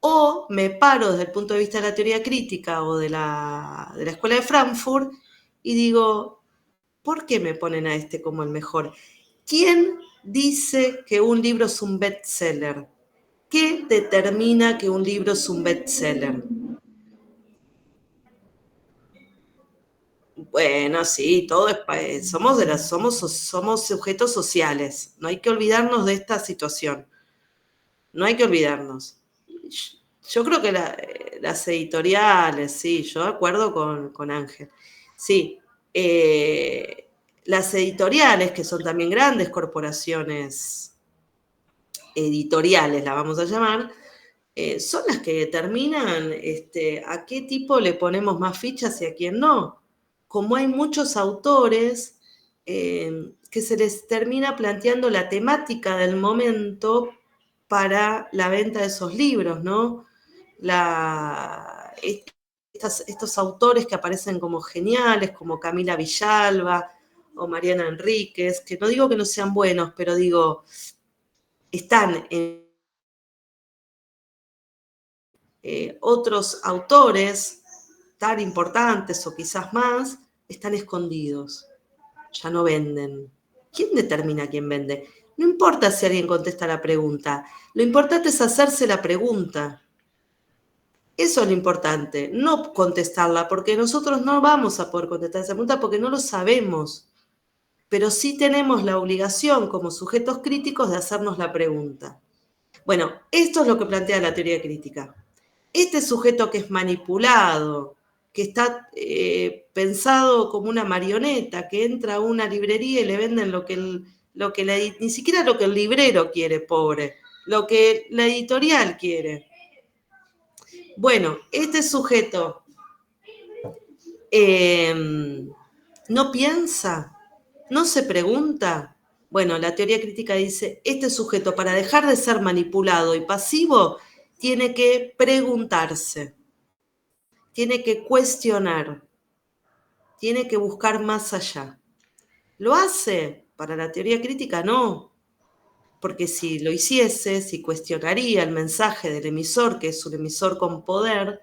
O me paro desde el punto de vista de la teoría crítica o de la Escuela de Frankfurt y digo, ¿por qué me ponen a este como el mejor? ¿Quién dice que un libro es un bestseller? ¿Qué determina que un libro es un bestseller? Bueno, sí, todo es, somos sujetos sociales. No hay que olvidarnos de esta situación. No hay que olvidarnos. Yo creo que las editoriales, sí, yo de acuerdo con Ángel. Sí, las editoriales, que son también grandes corporaciones editoriales, la vamos a llamar, son las que determinan a qué tipo le ponemos más fichas y a quién no. Como hay muchos autores que se les termina planteando la temática del momento para la venta de esos libros, ¿no? Estos autores que aparecen como geniales, como Camila Villalba o Mariana Enríquez, que no digo que no sean buenos, pero digo, están en otros autores tan importantes o quizás más, están escondidos, ya no venden. ¿Quién determina quién vende? No importa si alguien contesta la pregunta, lo importante es hacerse la pregunta. Eso es lo importante, no contestarla, porque nosotros no vamos a poder contestar esa pregunta porque no lo sabemos, pero sí tenemos la obligación como sujetos críticos de hacernos la pregunta. Bueno, esto es lo que plantea la teoría crítica. Este sujeto que es manipulado, que está pensado como una marioneta, que entra a una librería y le venden ni siquiera lo que el librero quiere, pobre, lo que la editorial quiere. Bueno, este sujeto no piensa, no se pregunta, Bueno, la teoría crítica dice, este sujeto para dejar de ser manipulado y pasivo tiene que preguntarse, tiene que cuestionar, tiene que buscar más allá. ¿Lo hace? Para la teoría crítica no, porque si lo hiciese, si cuestionaría el mensaje del emisor, que es un emisor con poder,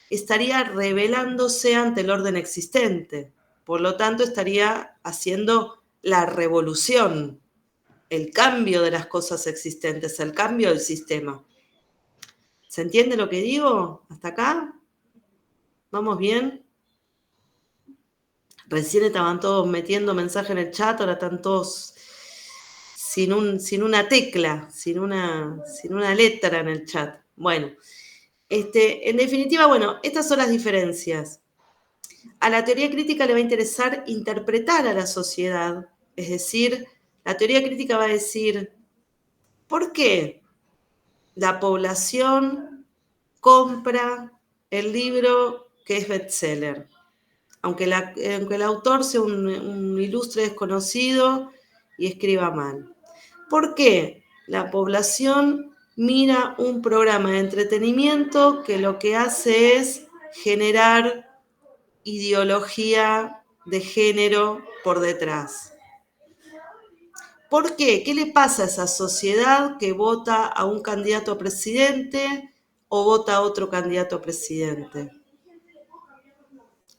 estaría rebelándose ante el orden existente. Por lo tanto, estaría haciendo la revolución, el cambio de las cosas existentes, el cambio del sistema. ¿Se entiende lo que digo? ¿Hasta acá? ¿Vamos bien? Recién estaban todos metiendo mensaje en el chat, ahora están todos sin una tecla, sin una letra en el chat. Bueno, en definitiva, bueno, estas son las diferencias. A la teoría crítica le va a interesar interpretar a la sociedad, es decir, la teoría crítica va a decir, ¿por qué la población compra el libro que es bestseller? Aunque el autor sea un ilustre desconocido y escriba mal. ¿Por qué la población mira un programa de entretenimiento que lo que hace es generar ideología de género por detrás? ¿Por qué? ¿Qué le pasa a esa sociedad que vota a un candidato a presidente o vota a otro candidato a presidente?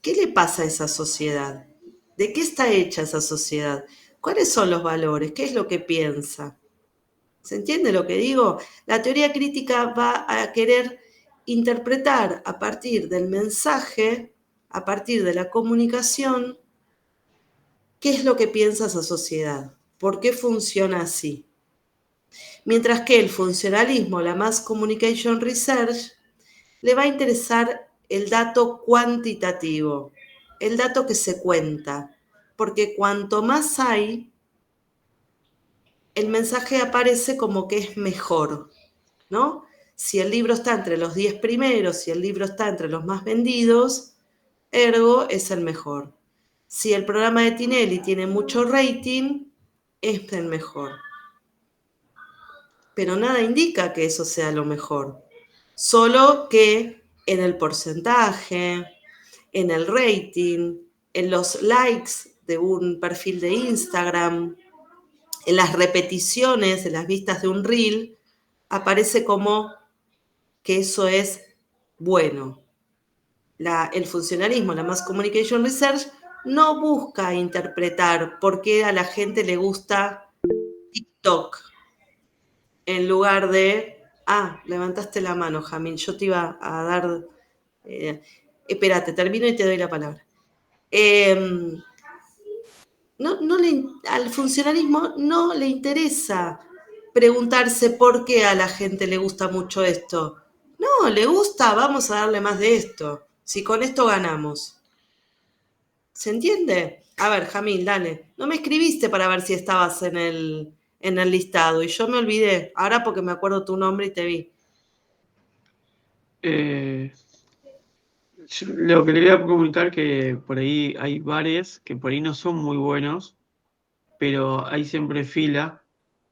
¿Qué le pasa a esa sociedad? ¿De qué está hecha esa sociedad? ¿Cuáles son los valores? ¿Qué es lo que piensa? ¿Se entiende lo que digo? La teoría crítica va a querer interpretar a partir del mensaje, a partir de la comunicación, qué es lo que piensa esa sociedad, por qué funciona así. Mientras que el funcionalismo, la Mass Communication Research, le va a interesar el dato cuantitativo, el dato que se cuenta, porque cuanto más hay, el mensaje aparece como que es mejor, ¿no? Si el libro está entre los 10 primeros, si el libro está entre los más vendidos, ergo es el mejor. Si el programa de Tinelli tiene mucho rating, es el mejor. Pero nada indica que eso sea lo mejor. Solo que en el porcentaje, en el rating, en los likes de un perfil de Instagram, en las repeticiones, en las vistas de un reel, aparece como que eso es bueno. El funcionalismo, la Mass Communication Research, no busca interpretar por qué a la gente le gusta TikTok, en lugar de, levantaste la mano, Jamil, yo te iba a dar, espérate, termino y te doy la palabra. Al funcionalismo no le interesa preguntarse por qué a la gente le gusta mucho esto. No, le gusta, vamos a darle más de esto. Si con esto ganamos. ¿Se entiende? A ver, Jamil, dale. No me escribiste para ver si estabas en el listado y yo me olvidé. Ahora porque me acuerdo tu nombre y te vi. Lo que le voy a comunicar que por ahí hay bares que por ahí no son muy buenos, pero hay siempre fila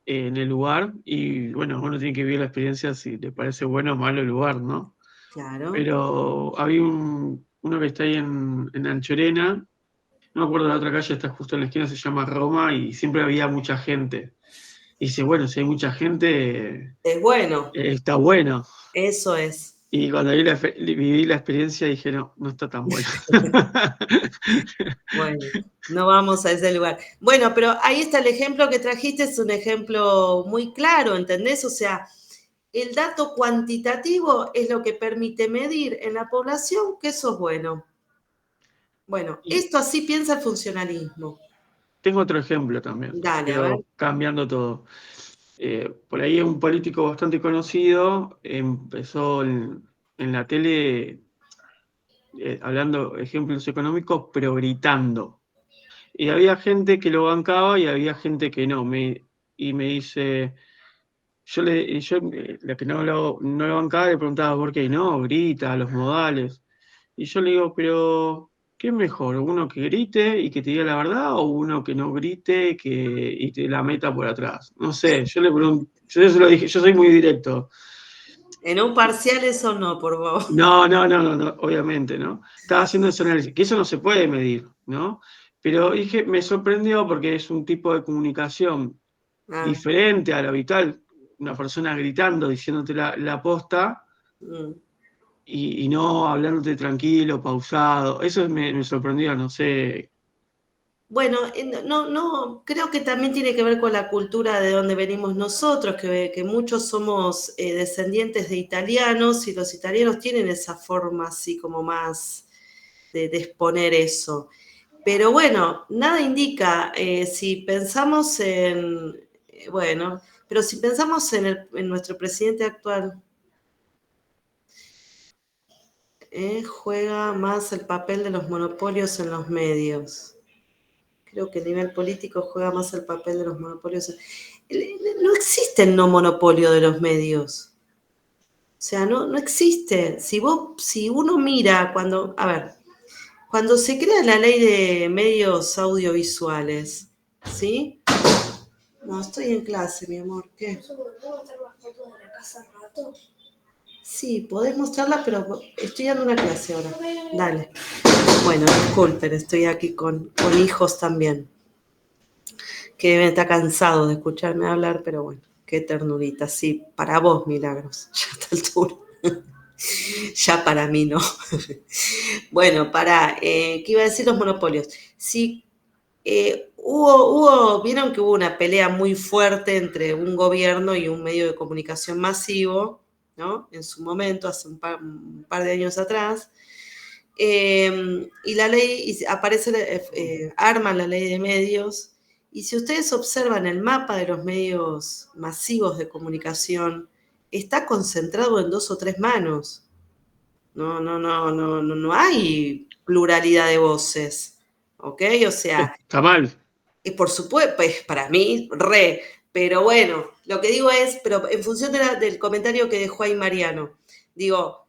en el lugar y bueno, uno tiene que vivir la experiencia si le parece bueno o malo el lugar, ¿no? Claro. Pero había uno que está ahí en Anchorena, no me acuerdo la otra calle, está justo en la esquina, se llama Roma y siempre había mucha gente. Y dice, bueno, si hay mucha gente, es bueno. Está bueno. Eso es. Y cuando viví la experiencia dije, no está tan bueno. Bueno, no vamos a ese lugar. Bueno, pero ahí está el ejemplo que trajiste, es un ejemplo muy claro, ¿entendés? O sea, el dato cuantitativo es lo que permite medir en la población que eso es bueno. Bueno, esto así piensa el funcionalismo. Tengo otro ejemplo también, Dale, pero a ver. cambiando todo. Por ahí un político bastante conocido empezó en la tele hablando ejemplos económicos, pero gritando. Y había gente que lo bancaba y había gente que no. Y me dice, la que no lo bancaba le preguntaba por qué no, grita, los modales. Y yo le digo, pero ¿qué es mejor? ¿Uno que grite y que te diga la verdad o uno que no grite y te la meta por atrás? No sé, yo le pregunto, yo se lo dije, yo soy muy directo. En un parcial eso no, por favor. No, obviamente, ¿no? Estaba haciendo ese análisis, que eso no se puede medir, ¿no? Pero dije, me sorprendió porque es un tipo de comunicación Ah, diferente a lo habitual, una persona gritando, diciéndote la posta mm. y no hablándote tranquilo, pausado. Eso me sorprendió, no sé. Bueno, no, creo que también tiene que ver con la cultura de donde venimos nosotros, que muchos somos descendientes de italianos y los italianos tienen esa forma así como más de exponer eso. Pero bueno, nada indica, si pensamos bueno, pero si pensamos en nuestro presidente actual, juega más el papel de los monopolios en los medios. Creo que a nivel político juega más el papel de los monopolios. No existe el no monopolio de los medios. O sea, no existe. Si uno mira cuando se crea la ley de medios audiovisuales, ¿sí? No, estoy en clase, mi amor. ¿Qué? ¿Puedo mostrar las fotos de la casa un rato? Sí, podés mostrarla, pero estoy dando una clase ahora. Dale. Bueno, disculpen, estoy aquí con hijos también, que deben estar cansados de escucharme hablar, pero bueno, qué ternurita. Sí, para vos, Milagros, ya a esta altura. Ya para mí no. Bueno, ¿qué iba a decir los monopolios? Sí, vieron que hubo una pelea muy fuerte entre un gobierno y un medio de comunicación masivo, ¿no? En su momento, hace un par de años atrás. Y la ley, arman la ley de medios, y si ustedes observan el mapa de los medios masivos de comunicación, está concentrado en 2 o 3 manos. No hay pluralidad de voces, ¿ok? O sea, Está mal. y por supuesto, pues para mí, pero bueno, lo que digo es, pero en función del comentario que dejó ahí Mariano, digo,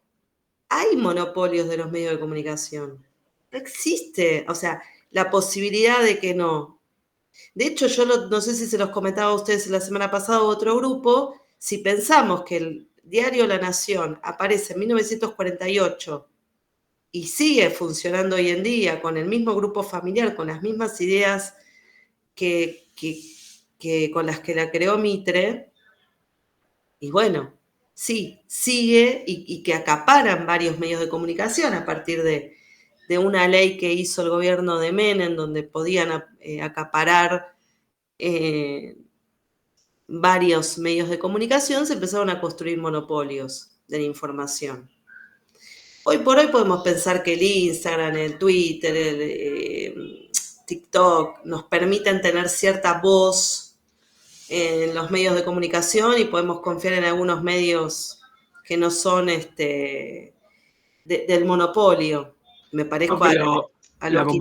hay monopolios de los medios de comunicación. No existe, o sea, la posibilidad de que no. De hecho, yo no sé si se los comentaba a ustedes la semana pasada o otro grupo, si pensamos que el diario La Nación aparece en 1948 y sigue funcionando hoy en día con el mismo grupo familiar, con las mismas ideas con las que la creó Mitre, y bueno, sí, sigue y que acaparan varios medios de comunicación a partir de una ley que hizo el gobierno de Menem, donde podían acaparar varios medios de comunicación, se empezaron a construir monopolios de la información. Hoy por hoy podemos pensar que el Instagram, el Twitter, el TikTok nos permiten tener cierta voz en los medios de comunicación y podemos confiar en algunos medios que no son del monopolio. Me parezco a La lo que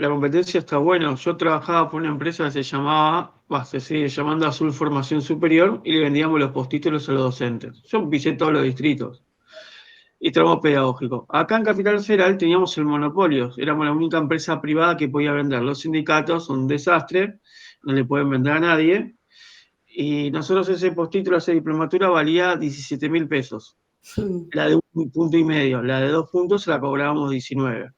competencia está buena. Yo trabajaba por una empresa que se se sigue llamando Azul Formación Superior y le vendíamos los postítulos a los docentes. Yo pisé todos los distritos y tramo pedagógico. Acá en Capital Federal teníamos el monopolio. Éramos la única empresa privada que podía vender. Los sindicatos son un desastre, no le pueden vender a nadie. Y nosotros ese postítulo, esa diplomatura valía 17.000 pesos. La de 1,5 puntos, la de 2 puntos la cobrábamos 19.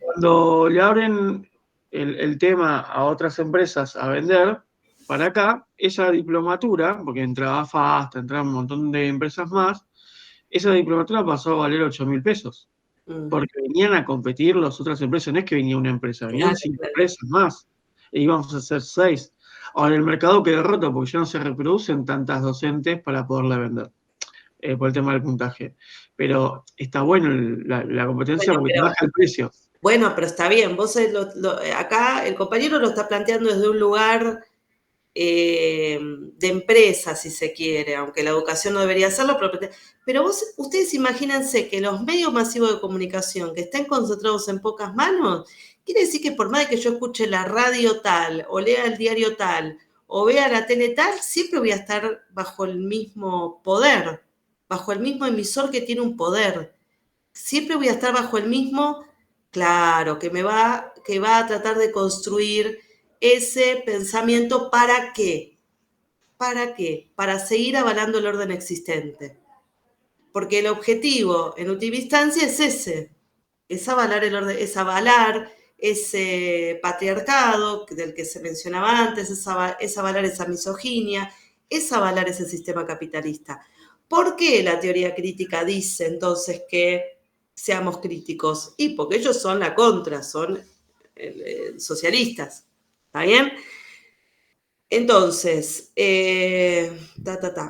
Cuando le abren el tema a otras empresas a vender, para acá, esa diplomatura, porque entraba FASTA, entraban un montón de empresas más, esa diplomatura pasó a valer 8.000 pesos. Porque venían a competir las otras empresas, no es que venía una empresa, venían 5 empresas más, e íbamos a hacer 6. Ahora el mercado quedó roto porque ya no se reproducen tantas docentes para poderla vender, por el tema del puntaje. Pero está bueno la competencia porque te baja el precio. Bueno, pero está bien, vos acá el compañero lo está planteando desde un lugar de empresa, si se quiere, aunque la educación no debería hacerlo, pero ustedes imagínense que los medios masivos de comunicación que estén concentrados en pocas manos, quiere decir que por más de que yo escuche la radio tal, o lea el diario tal, o vea la tele tal, siempre voy a estar bajo el mismo poder, bajo el mismo emisor que tiene un poder. Siempre voy a estar bajo el mismo. Claro, que va a tratar de construir ese pensamiento ¿para qué? ¿Para qué? Para seguir avalando el orden existente. Porque el objetivo, en última instancia, es ese, es avalar el orden, es avalar ese patriarcado del que se mencionaba antes, es avalar esa misoginia, es avalar ese sistema capitalista. ¿Por qué la teoría crítica dice entonces que seamos críticos? Y porque ellos son la contra, son socialistas. ¿Está bien? Entonces,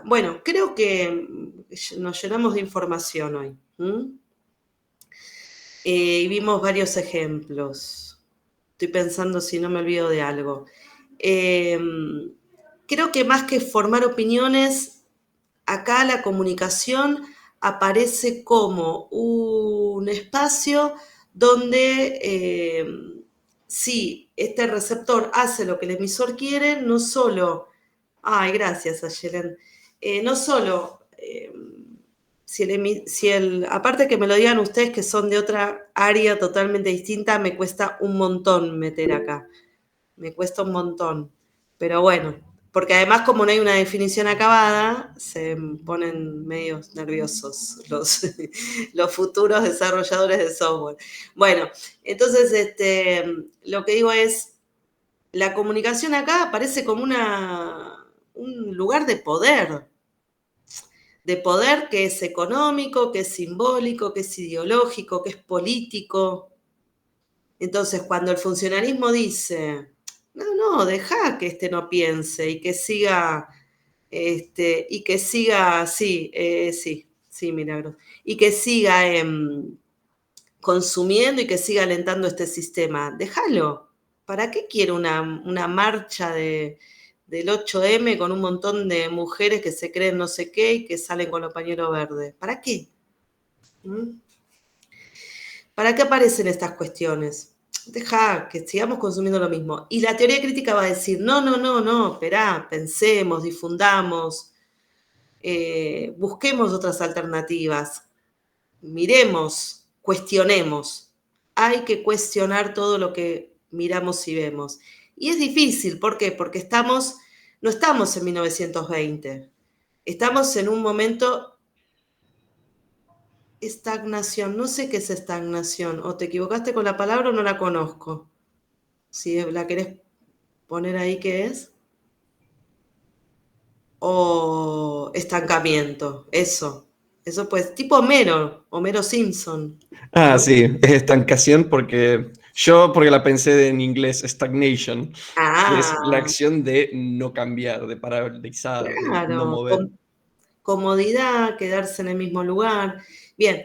bueno, creo que nos llenamos de información hoy. Y vimos varios ejemplos. Estoy pensando si no me olvido de algo. Creo que más que formar opiniones, acá la comunicación aparece como un espacio donde si este receptor hace lo que el emisor quiere, no solo, ay, gracias Ayelen, no solo, aparte que me lo digan ustedes que son de otra área totalmente distinta, me cuesta un montón meter acá, me cuesta un montón, pero bueno, porque además como no hay una definición acabada, se ponen medios nerviosos los futuros desarrolladores de software. Bueno, entonces lo que digo es, la comunicación acá aparece como un lugar de poder que es económico, que es simbólico, que es ideológico, que es político. Entonces, cuando el funcionalismo dice, no, deja que no piense y que siga, sí, Milagros, y que siga consumiendo y que siga alentando este sistema, déjalo. ¿Para qué quiere una marcha del 8M con un montón de mujeres que se creen no sé qué y que salen con los pañuelos verdes? ¿Para qué? ¿Para qué aparecen estas cuestiones? Deja que sigamos consumiendo lo mismo. Y la teoría crítica va a decir, no, esperá, pensemos, difundamos, busquemos otras alternativas, miremos, cuestionemos. Hay que cuestionar todo lo que miramos y vemos. Y es difícil, ¿por qué? Porque no estamos en 1920, estamos en un momento... Estagnación, no sé qué es estagnación, o te equivocaste con la palabra o no la conozco. Si la querés poner ahí, ¿qué es? O estancamiento, eso pues, tipo Homero Simpson. Ah, sí, es estancación porque porque la pensé en inglés, stagnation, que es la acción de no cambiar, de paralizar, de no Claro, mover. comodidad, quedarse en el mismo lugar. Bien,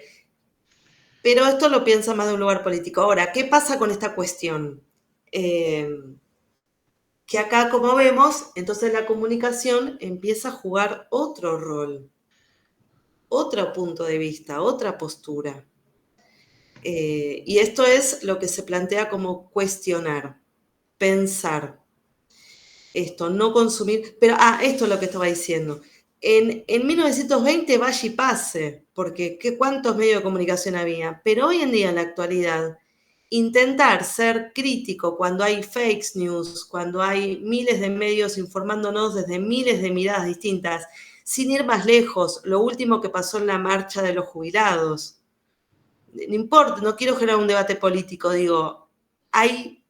pero esto lo piensa más de un lugar político. Ahora, ¿qué pasa con esta cuestión? Que acá, como vemos, entonces la comunicación empieza a jugar otro rol, otro punto de vista, otra postura. Y esto es lo que se plantea como cuestionar, pensar, esto, no consumir. Pero, esto es lo que estaba diciendo. En 1920 vaya y pase, porque ¿cuántos medios de comunicación había? Pero hoy en día, en la actualidad, intentar ser crítico cuando hay fake news, cuando hay miles de medios informándonos desde miles de miradas distintas, sin ir más lejos, lo último que pasó en la marcha de los jubilados. No importa, no quiero generar un debate político, digo, hay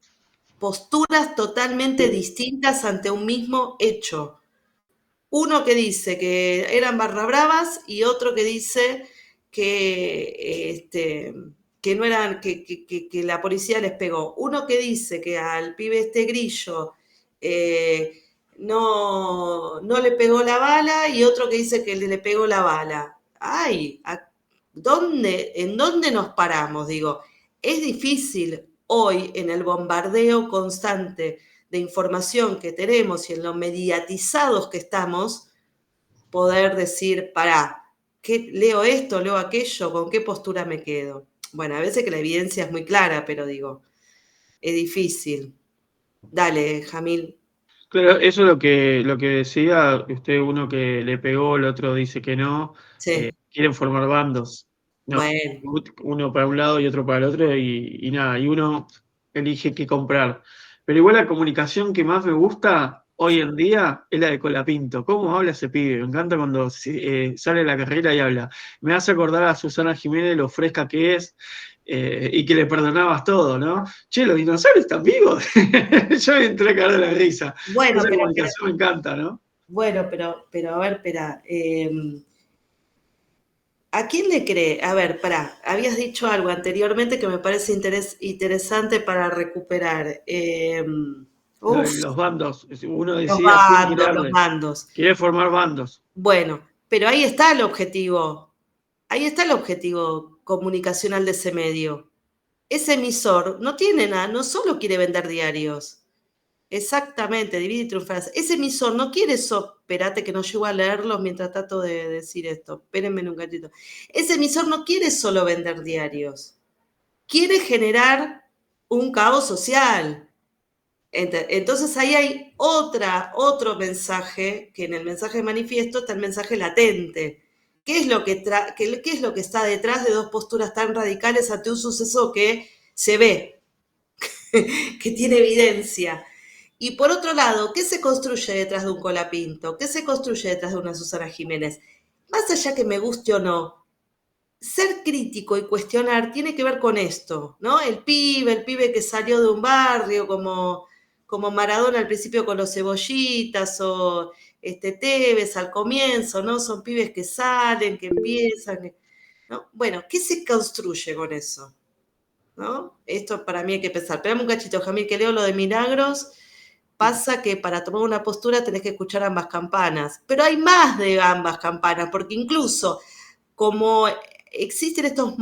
posturas totalmente distintas ante un mismo hecho. Uno que dice que eran barra bravas y otro que dice que no eran, que la policía les pegó. Uno que dice que al pibe Grillo no le pegó la bala y otro que dice que le pegó la bala. Ay, ¿en dónde nos paramos? Digo, es difícil hoy en el bombardeo constante de información que tenemos y en lo mediatizados que estamos, poder decir, leo esto, leo aquello, ¿con qué postura me quedo? Bueno, a veces que la evidencia es muy clara, pero digo, es difícil. Dale, Jamil. Claro, eso es lo que decía usted, uno que le pegó, el otro dice que no. Sí. Quieren formar bandos. No, Bueno, uno para un lado y otro para el otro y nada, y uno elige qué comprar. Pero igual la comunicación que más me gusta hoy en día es la de Colapinto. ¿Cómo habla ese pibe? Me encanta cuando sale a la carrera y habla. Me hace acordar a Susana Jiménez lo fresca que es y que le perdonabas todo, ¿no? Che, los dinosaurios están vivos. Yo me entré a caer de la risa. bueno, Esa pero, comunicación me encanta, ¿no? bueno, pero a ver, espera. ¿A quién le cree? A ver, pará, habías dicho algo anteriormente que me parece interesante para recuperar. Uf, Los bandos, uno los decide a quién bandos, los tirarle. bandos. Quiere formar bandos. Bueno, pero ahí está el objetivo. Ahí está el objetivo comunicacional de ese medio. Ese emisor no tiene nada, no solo quiere vender diarios. Exactamente, divide y triunfarás. Ese emisor no quiere eso. Espérate que no llego a leerlos mientras trato de decir esto. Espérenme un gatito. Ese emisor no quiere solo vender diarios. Quiere generar un caos social. Entonces ahí hay otro mensaje, que en el mensaje de manifiesto está el mensaje latente. ¿Qué es lo que, qué es lo que está detrás de dos posturas tan radicales ante un suceso que se ve, que tiene evidencia? Y por otro lado, ¿qué se construye detrás de un Colapinto? ¿Qué se construye detrás de una Susana Jiménez? Más allá que me guste o no, ser crítico y cuestionar tiene que ver con esto, ¿no? El pibe que salió de un barrio como Maradona al principio con los cebollitas o Tevez al comienzo, ¿no? Son pibes que salen, que empiezan, ¿no? Bueno, ¿qué se construye con eso? ¿No? Esto para mí hay que pensar. Espérame un cachito, Jamil, que leo lo de Milagros. Pasa que para tomar una postura tenés que escuchar ambas campanas, pero hay más de ambas campanas, porque incluso como existen estos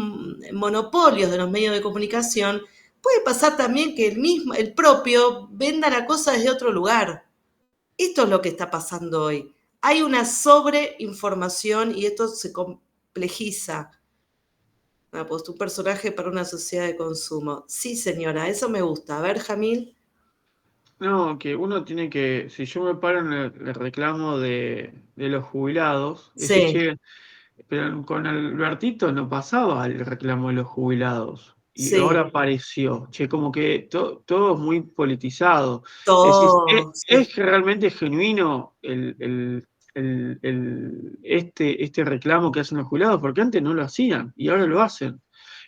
monopolios de los medios de comunicación, puede pasar también que el propio, venda la cosa desde otro lugar. Esto es lo que está pasando hoy. Hay una sobreinformación y esto se complejiza. Pues un personaje para una sociedad de consumo. Sí, señora, eso me gusta. A ver, Jamil. No, que uno tiene que, si yo me paro en el reclamo de los jubilados, decís, Sí, che, pero con Albertito no pasaba el reclamo de los jubilados. Y ahora sí, apareció, che, como que todo es muy politizado. Es decir, todo. Sí. ¿es realmente genuino este reclamo que hacen los jubilados? Porque antes no lo hacían y ahora lo hacen.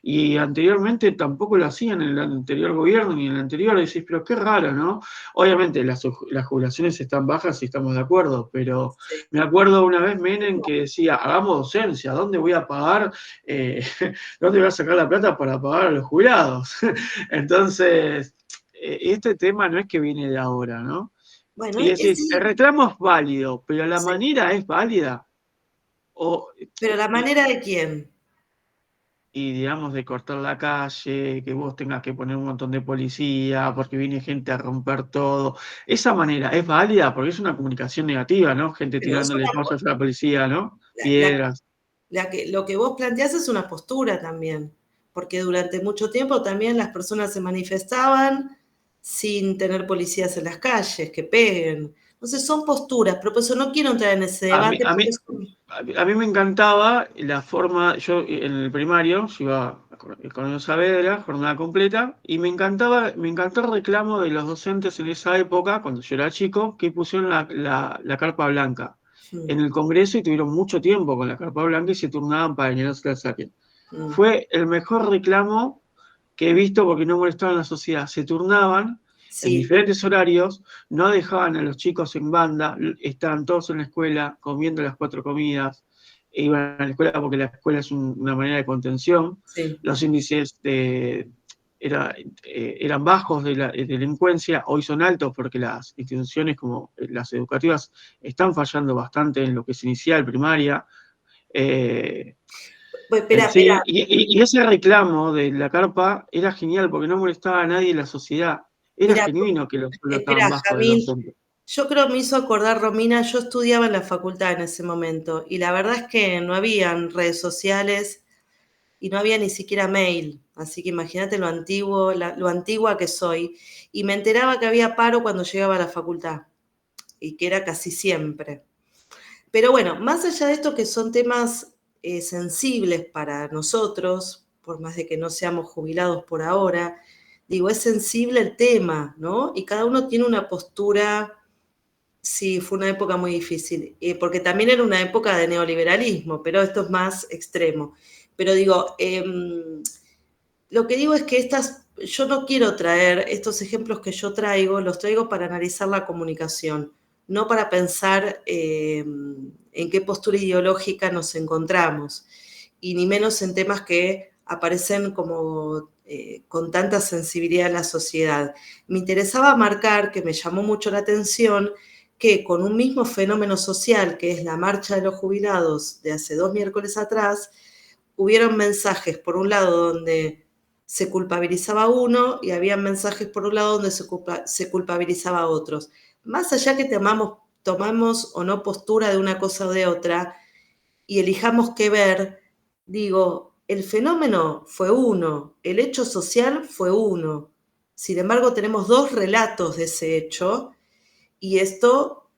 Y anteriormente tampoco lo hacían en el anterior gobierno ni en el anterior. Decís, pero qué raro, ¿no? Obviamente las jubilaciones están bajas y estamos de acuerdo, pero Sí. me acuerdo una vez Menem que decía, hagamos docencia, ¿dónde voy a pagar, dónde voy a sacar la plata para pagar a los jubilados? Entonces, este tema no es que viene de ahora, ¿no? Bueno, Y es decir, el sí, reclamo es válido, pero la sí. manera es válida. O, Pero la manera de quién. y digamos de cortar la calle, que vos tengas que poner un montón de policía, porque viene gente a romper todo. Esa manera es válida porque es una comunicación negativa, ¿no? Gente Pero es tirándole una, cosas a la policía, ¿no? la, Piedras. lo que vos planteás es una postura también, porque durante mucho tiempo también las personas se manifestaban sin tener policías en las calles, que peguen. Entonces son posturas, pero por eso no quiero entrar en ese A mí, debate a porque mí, a mí me encantaba la forma, yo en el primario, yo iba con Saavedra, jornada completa, y me encantó el reclamo de los docentes en esa época, cuando yo era chico, que pusieron la carpa blanca en el Congreso y tuvieron mucho tiempo con la carpa blanca y se turnaban para que no se la saquen. Fue el mejor reclamo que he visto porque no molestaban a la sociedad. Se turnaban en sí, diferentes horarios, no dejaban a los chicos en banda, estaban todos en la escuela comiendo las 4 comidas, e iban a la escuela porque la escuela es una manera de contención. sí. Los índices eran bajos de delincuencia, hoy son altos porque las instituciones como las educativas están fallando bastante en lo que es inicial, primaria. Eh, Pues, espera, espera, Sí, y ese reclamo de la carpa era genial porque no molestaba a nadie en la sociedad. Era mira, genuino que los sueldos estaban espera, bajos de los Jamil. docentes. Yo creo me hizo acordar, Romina, yo estudiaba en la facultad en ese momento y la verdad es que no habían redes sociales y no había ni siquiera mail, así que imagínate lo antiguo, lo antigua que soy. Y me enteraba que había paro cuando llegaba a la facultad y que era casi siempre. Pero bueno, más allá de esto que son temas sensibles para nosotros, por más de que no seamos jubilados por ahora. Digo, es sensible el tema, ¿no? Y cada uno tiene una postura. Sí, fue una época muy difícil, porque también era una época de neoliberalismo, pero esto es más extremo. Pero digo, lo que digo es que yo no quiero traer estos ejemplos que yo traigo, los traigo para analizar la comunicación, no para pensar en qué postura ideológica nos encontramos, y ni menos en temas que aparecen como con tanta sensibilidad en la sociedad. Me interesaba marcar, que me llamó mucho la atención, que con un mismo fenómeno social, que es la marcha de los jubilados de hace 2 miércoles atrás, hubieron mensajes, por un lado, donde se culpabilizaba a uno, y había mensajes, por un lado, donde se culpabilizaba a otros. Más allá que tomamos o no postura de una cosa o de otra, y elijamos qué ver, digo, el fenómeno fue uno, el hecho social fue uno. Sin embargo, tenemos 2 relatos de ese hecho, y esto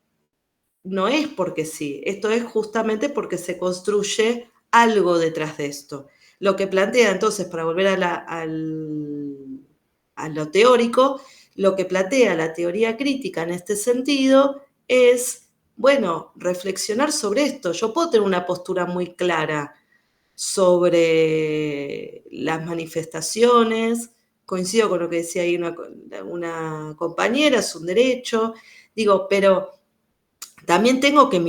no es porque sí, esto es justamente porque se construye algo detrás de esto. Lo que plantea entonces, para volver a lo teórico, lo que plantea la teoría crítica en este sentido es, bueno, reflexionar sobre esto. Yo puedo tener una postura muy clara sobre las manifestaciones, coincido con lo que decía ahí una compañera, es un derecho, digo, pero también tengo que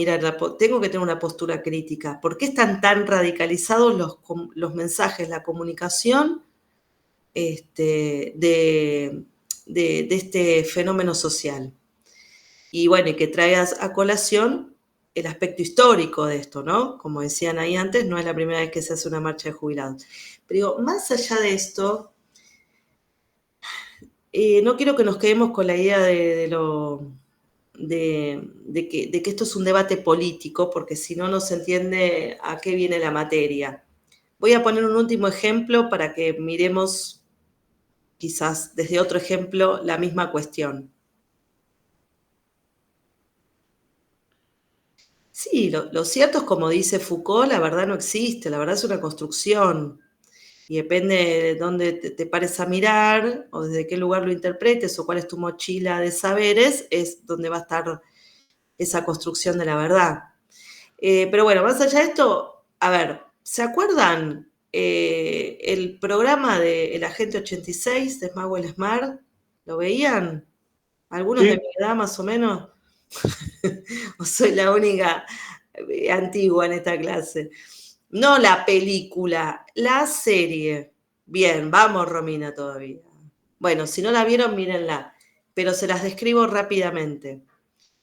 tengo que tener una postura crítica. ¿Por qué están tan radicalizados los mensajes, la comunicación de este fenómeno social? Y bueno, y que traigas a colación el aspecto histórico de esto, ¿no? Como decían ahí antes, no es la primera vez que se hace una marcha de jubilados. Pero digo, más allá de esto, no quiero que nos quedemos con la idea de que esto es un debate político, porque si no, no se entiende a qué viene la materia. Voy a poner un último ejemplo para que miremos, quizás desde otro ejemplo, la misma cuestión. Sí, lo cierto es, como dice Foucault, la verdad no existe, la verdad es una construcción. Y depende de dónde te pares a mirar, o desde qué lugar lo interpretes, o cuál es tu mochila de saberes, es donde va a estar esa construcción de la verdad. Pero bueno, más allá de esto, a ver, ¿se acuerdan el programa de El Agente 86 de Maxwell Smart? ¿Lo veían? ¿Algunos de Sí, mi edad más o menos? ¿O soy la única antigua en esta clase? No la película, la serie. Bien, vamos, Romina, todavía. Bueno, si no la vieron, mírenla, pero se las describo rápidamente.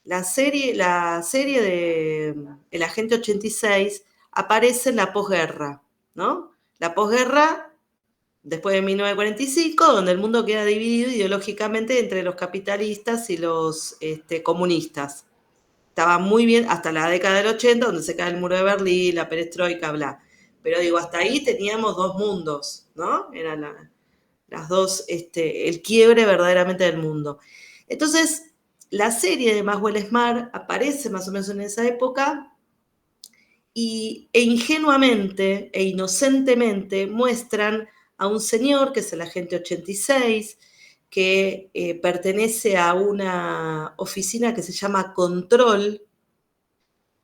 La serie de El Agente 86 aparece en la posguerra, ¿no? La posguerra, después de 1945, donde el mundo queda dividido ideológicamente entre los capitalistas y los comunistas. Estaba muy bien hasta la década del 80, donde se cae el muro de Berlín, la perestroika, bla. Pero digo, hasta ahí teníamos 2 mundos, ¿no? Eran las dos, el quiebre verdaderamente del mundo. Entonces, la serie de Maxwell Smart aparece más o menos en esa época, e ingenuamente e inocentemente muestran a un señor que es el Agente 86, que pertenece a una oficina que se llama Control,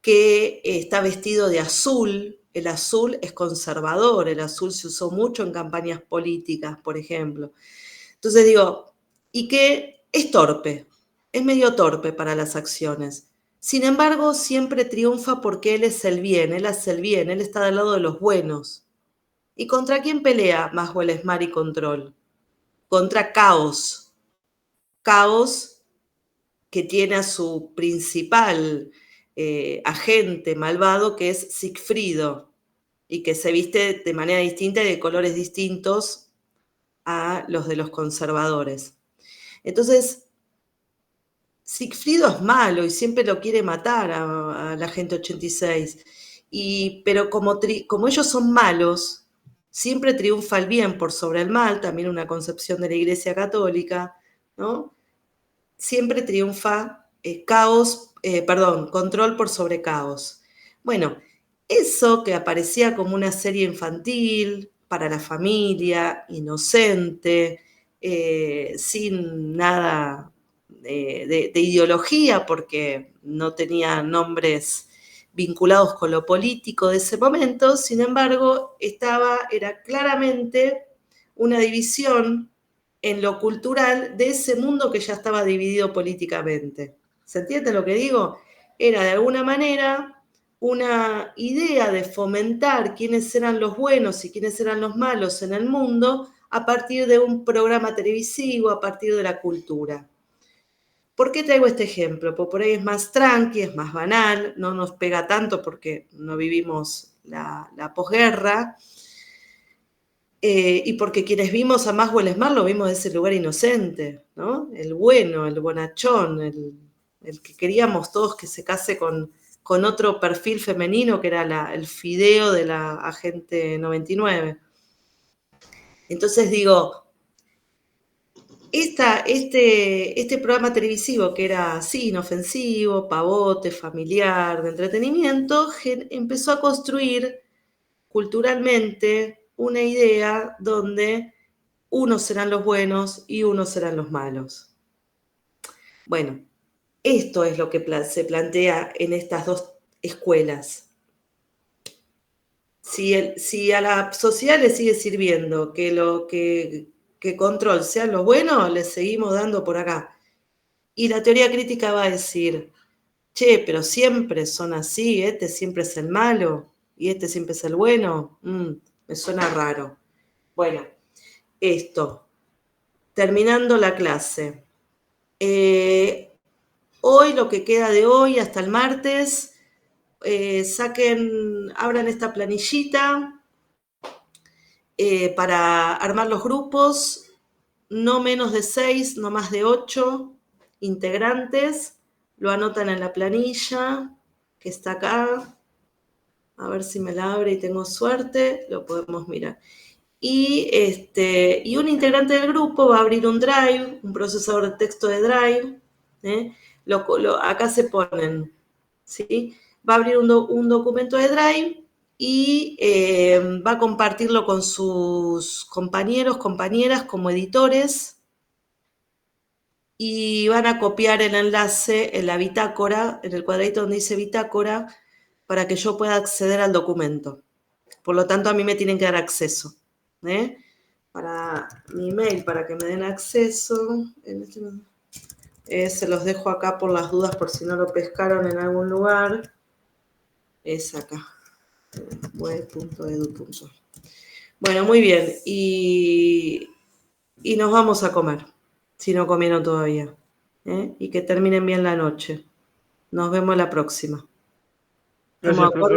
que está vestido de azul. El azul es conservador, el azul se usó mucho en campañas políticas, por ejemplo. Entonces digo, y que es torpe, es medio torpe para las acciones. Sin embargo, siempre triunfa porque él es el bien, él hace el bien, él está del lado de los buenos. ¿Y contra quién pelea Maxwell Smart y Control? Contra Caos. Caos, que tiene a su principal agente malvado, que es Sigfrido, y que se viste de manera distinta y de colores distintos a los de los conservadores. Entonces, Sigfrido es malo y siempre lo quiere matar a la Agente 86. Pero como ellos son malos, siempre triunfa el bien por sobre el mal, también una concepción de la Iglesia Católica, ¿no? Siempre triunfa Control por sobre caos. Bueno, Eso que aparecía como una serie infantil, para la familia, inocente, sin nada de ideología, porque no tenía nombres vinculados con lo político de ese momento, sin embargo, era claramente una división en lo cultural de ese mundo que ya estaba dividido políticamente. ¿Se entiende lo que digo? Era de alguna manera una idea de fomentar quiénes eran los buenos y quiénes eran los malos en el mundo a partir de un programa televisivo, a partir de la cultura. ¿Por qué traigo este ejemplo? Porque por ahí es más tranqui, es más banal, no nos pega tanto porque no vivimos la posguerra, y porque quienes vimos a Maxwell Smart lo vimos de ese lugar inocente, ¿no? El bueno, el bonachón, el que queríamos todos que se case con otro perfil femenino que era el fideo de la Agente 99. Entonces digo, este programa televisivo que era así, inofensivo, pavote, familiar, de entretenimiento, empezó a construir culturalmente una idea donde unos serán los buenos y unos serán los malos. Bueno, esto es lo que se plantea en estas dos escuelas. Si a la sociedad le sigue sirviendo que control sean los buenos, le seguimos dando por acá. Y la teoría crítica va a decir, che, pero siempre son así, este siempre es el malo y este siempre es el bueno. Me suena raro. Bueno, esto, terminando la clase. Hoy, lo que queda de hoy hasta el martes, abran esta planillita para armar los grupos, no menos de 6, no más de 8 integrantes, lo anotan en la planilla que está acá, a ver si me la abre y tengo suerte, lo podemos mirar. Y un integrante del grupo va a abrir un Drive, un procesador de texto de Drive, acá se ponen, ¿sí? Va a abrir un documento de Drive y va a compartirlo con sus compañeros, compañeras como editores y van a copiar el enlace en la bitácora, en el cuadradito donde dice bitácora, para que yo pueda acceder al documento. Por lo tanto, a mí me tienen que dar acceso. Para mi email, para que me den acceso. Se los dejo acá por las dudas, por si no lo pescaron en algún lugar. Es acá. web.edu. Bueno, muy bien. Y nos vamos a comer, si no comieron todavía. Y que terminen bien la noche. Nos vemos la próxima. Gracias, profe.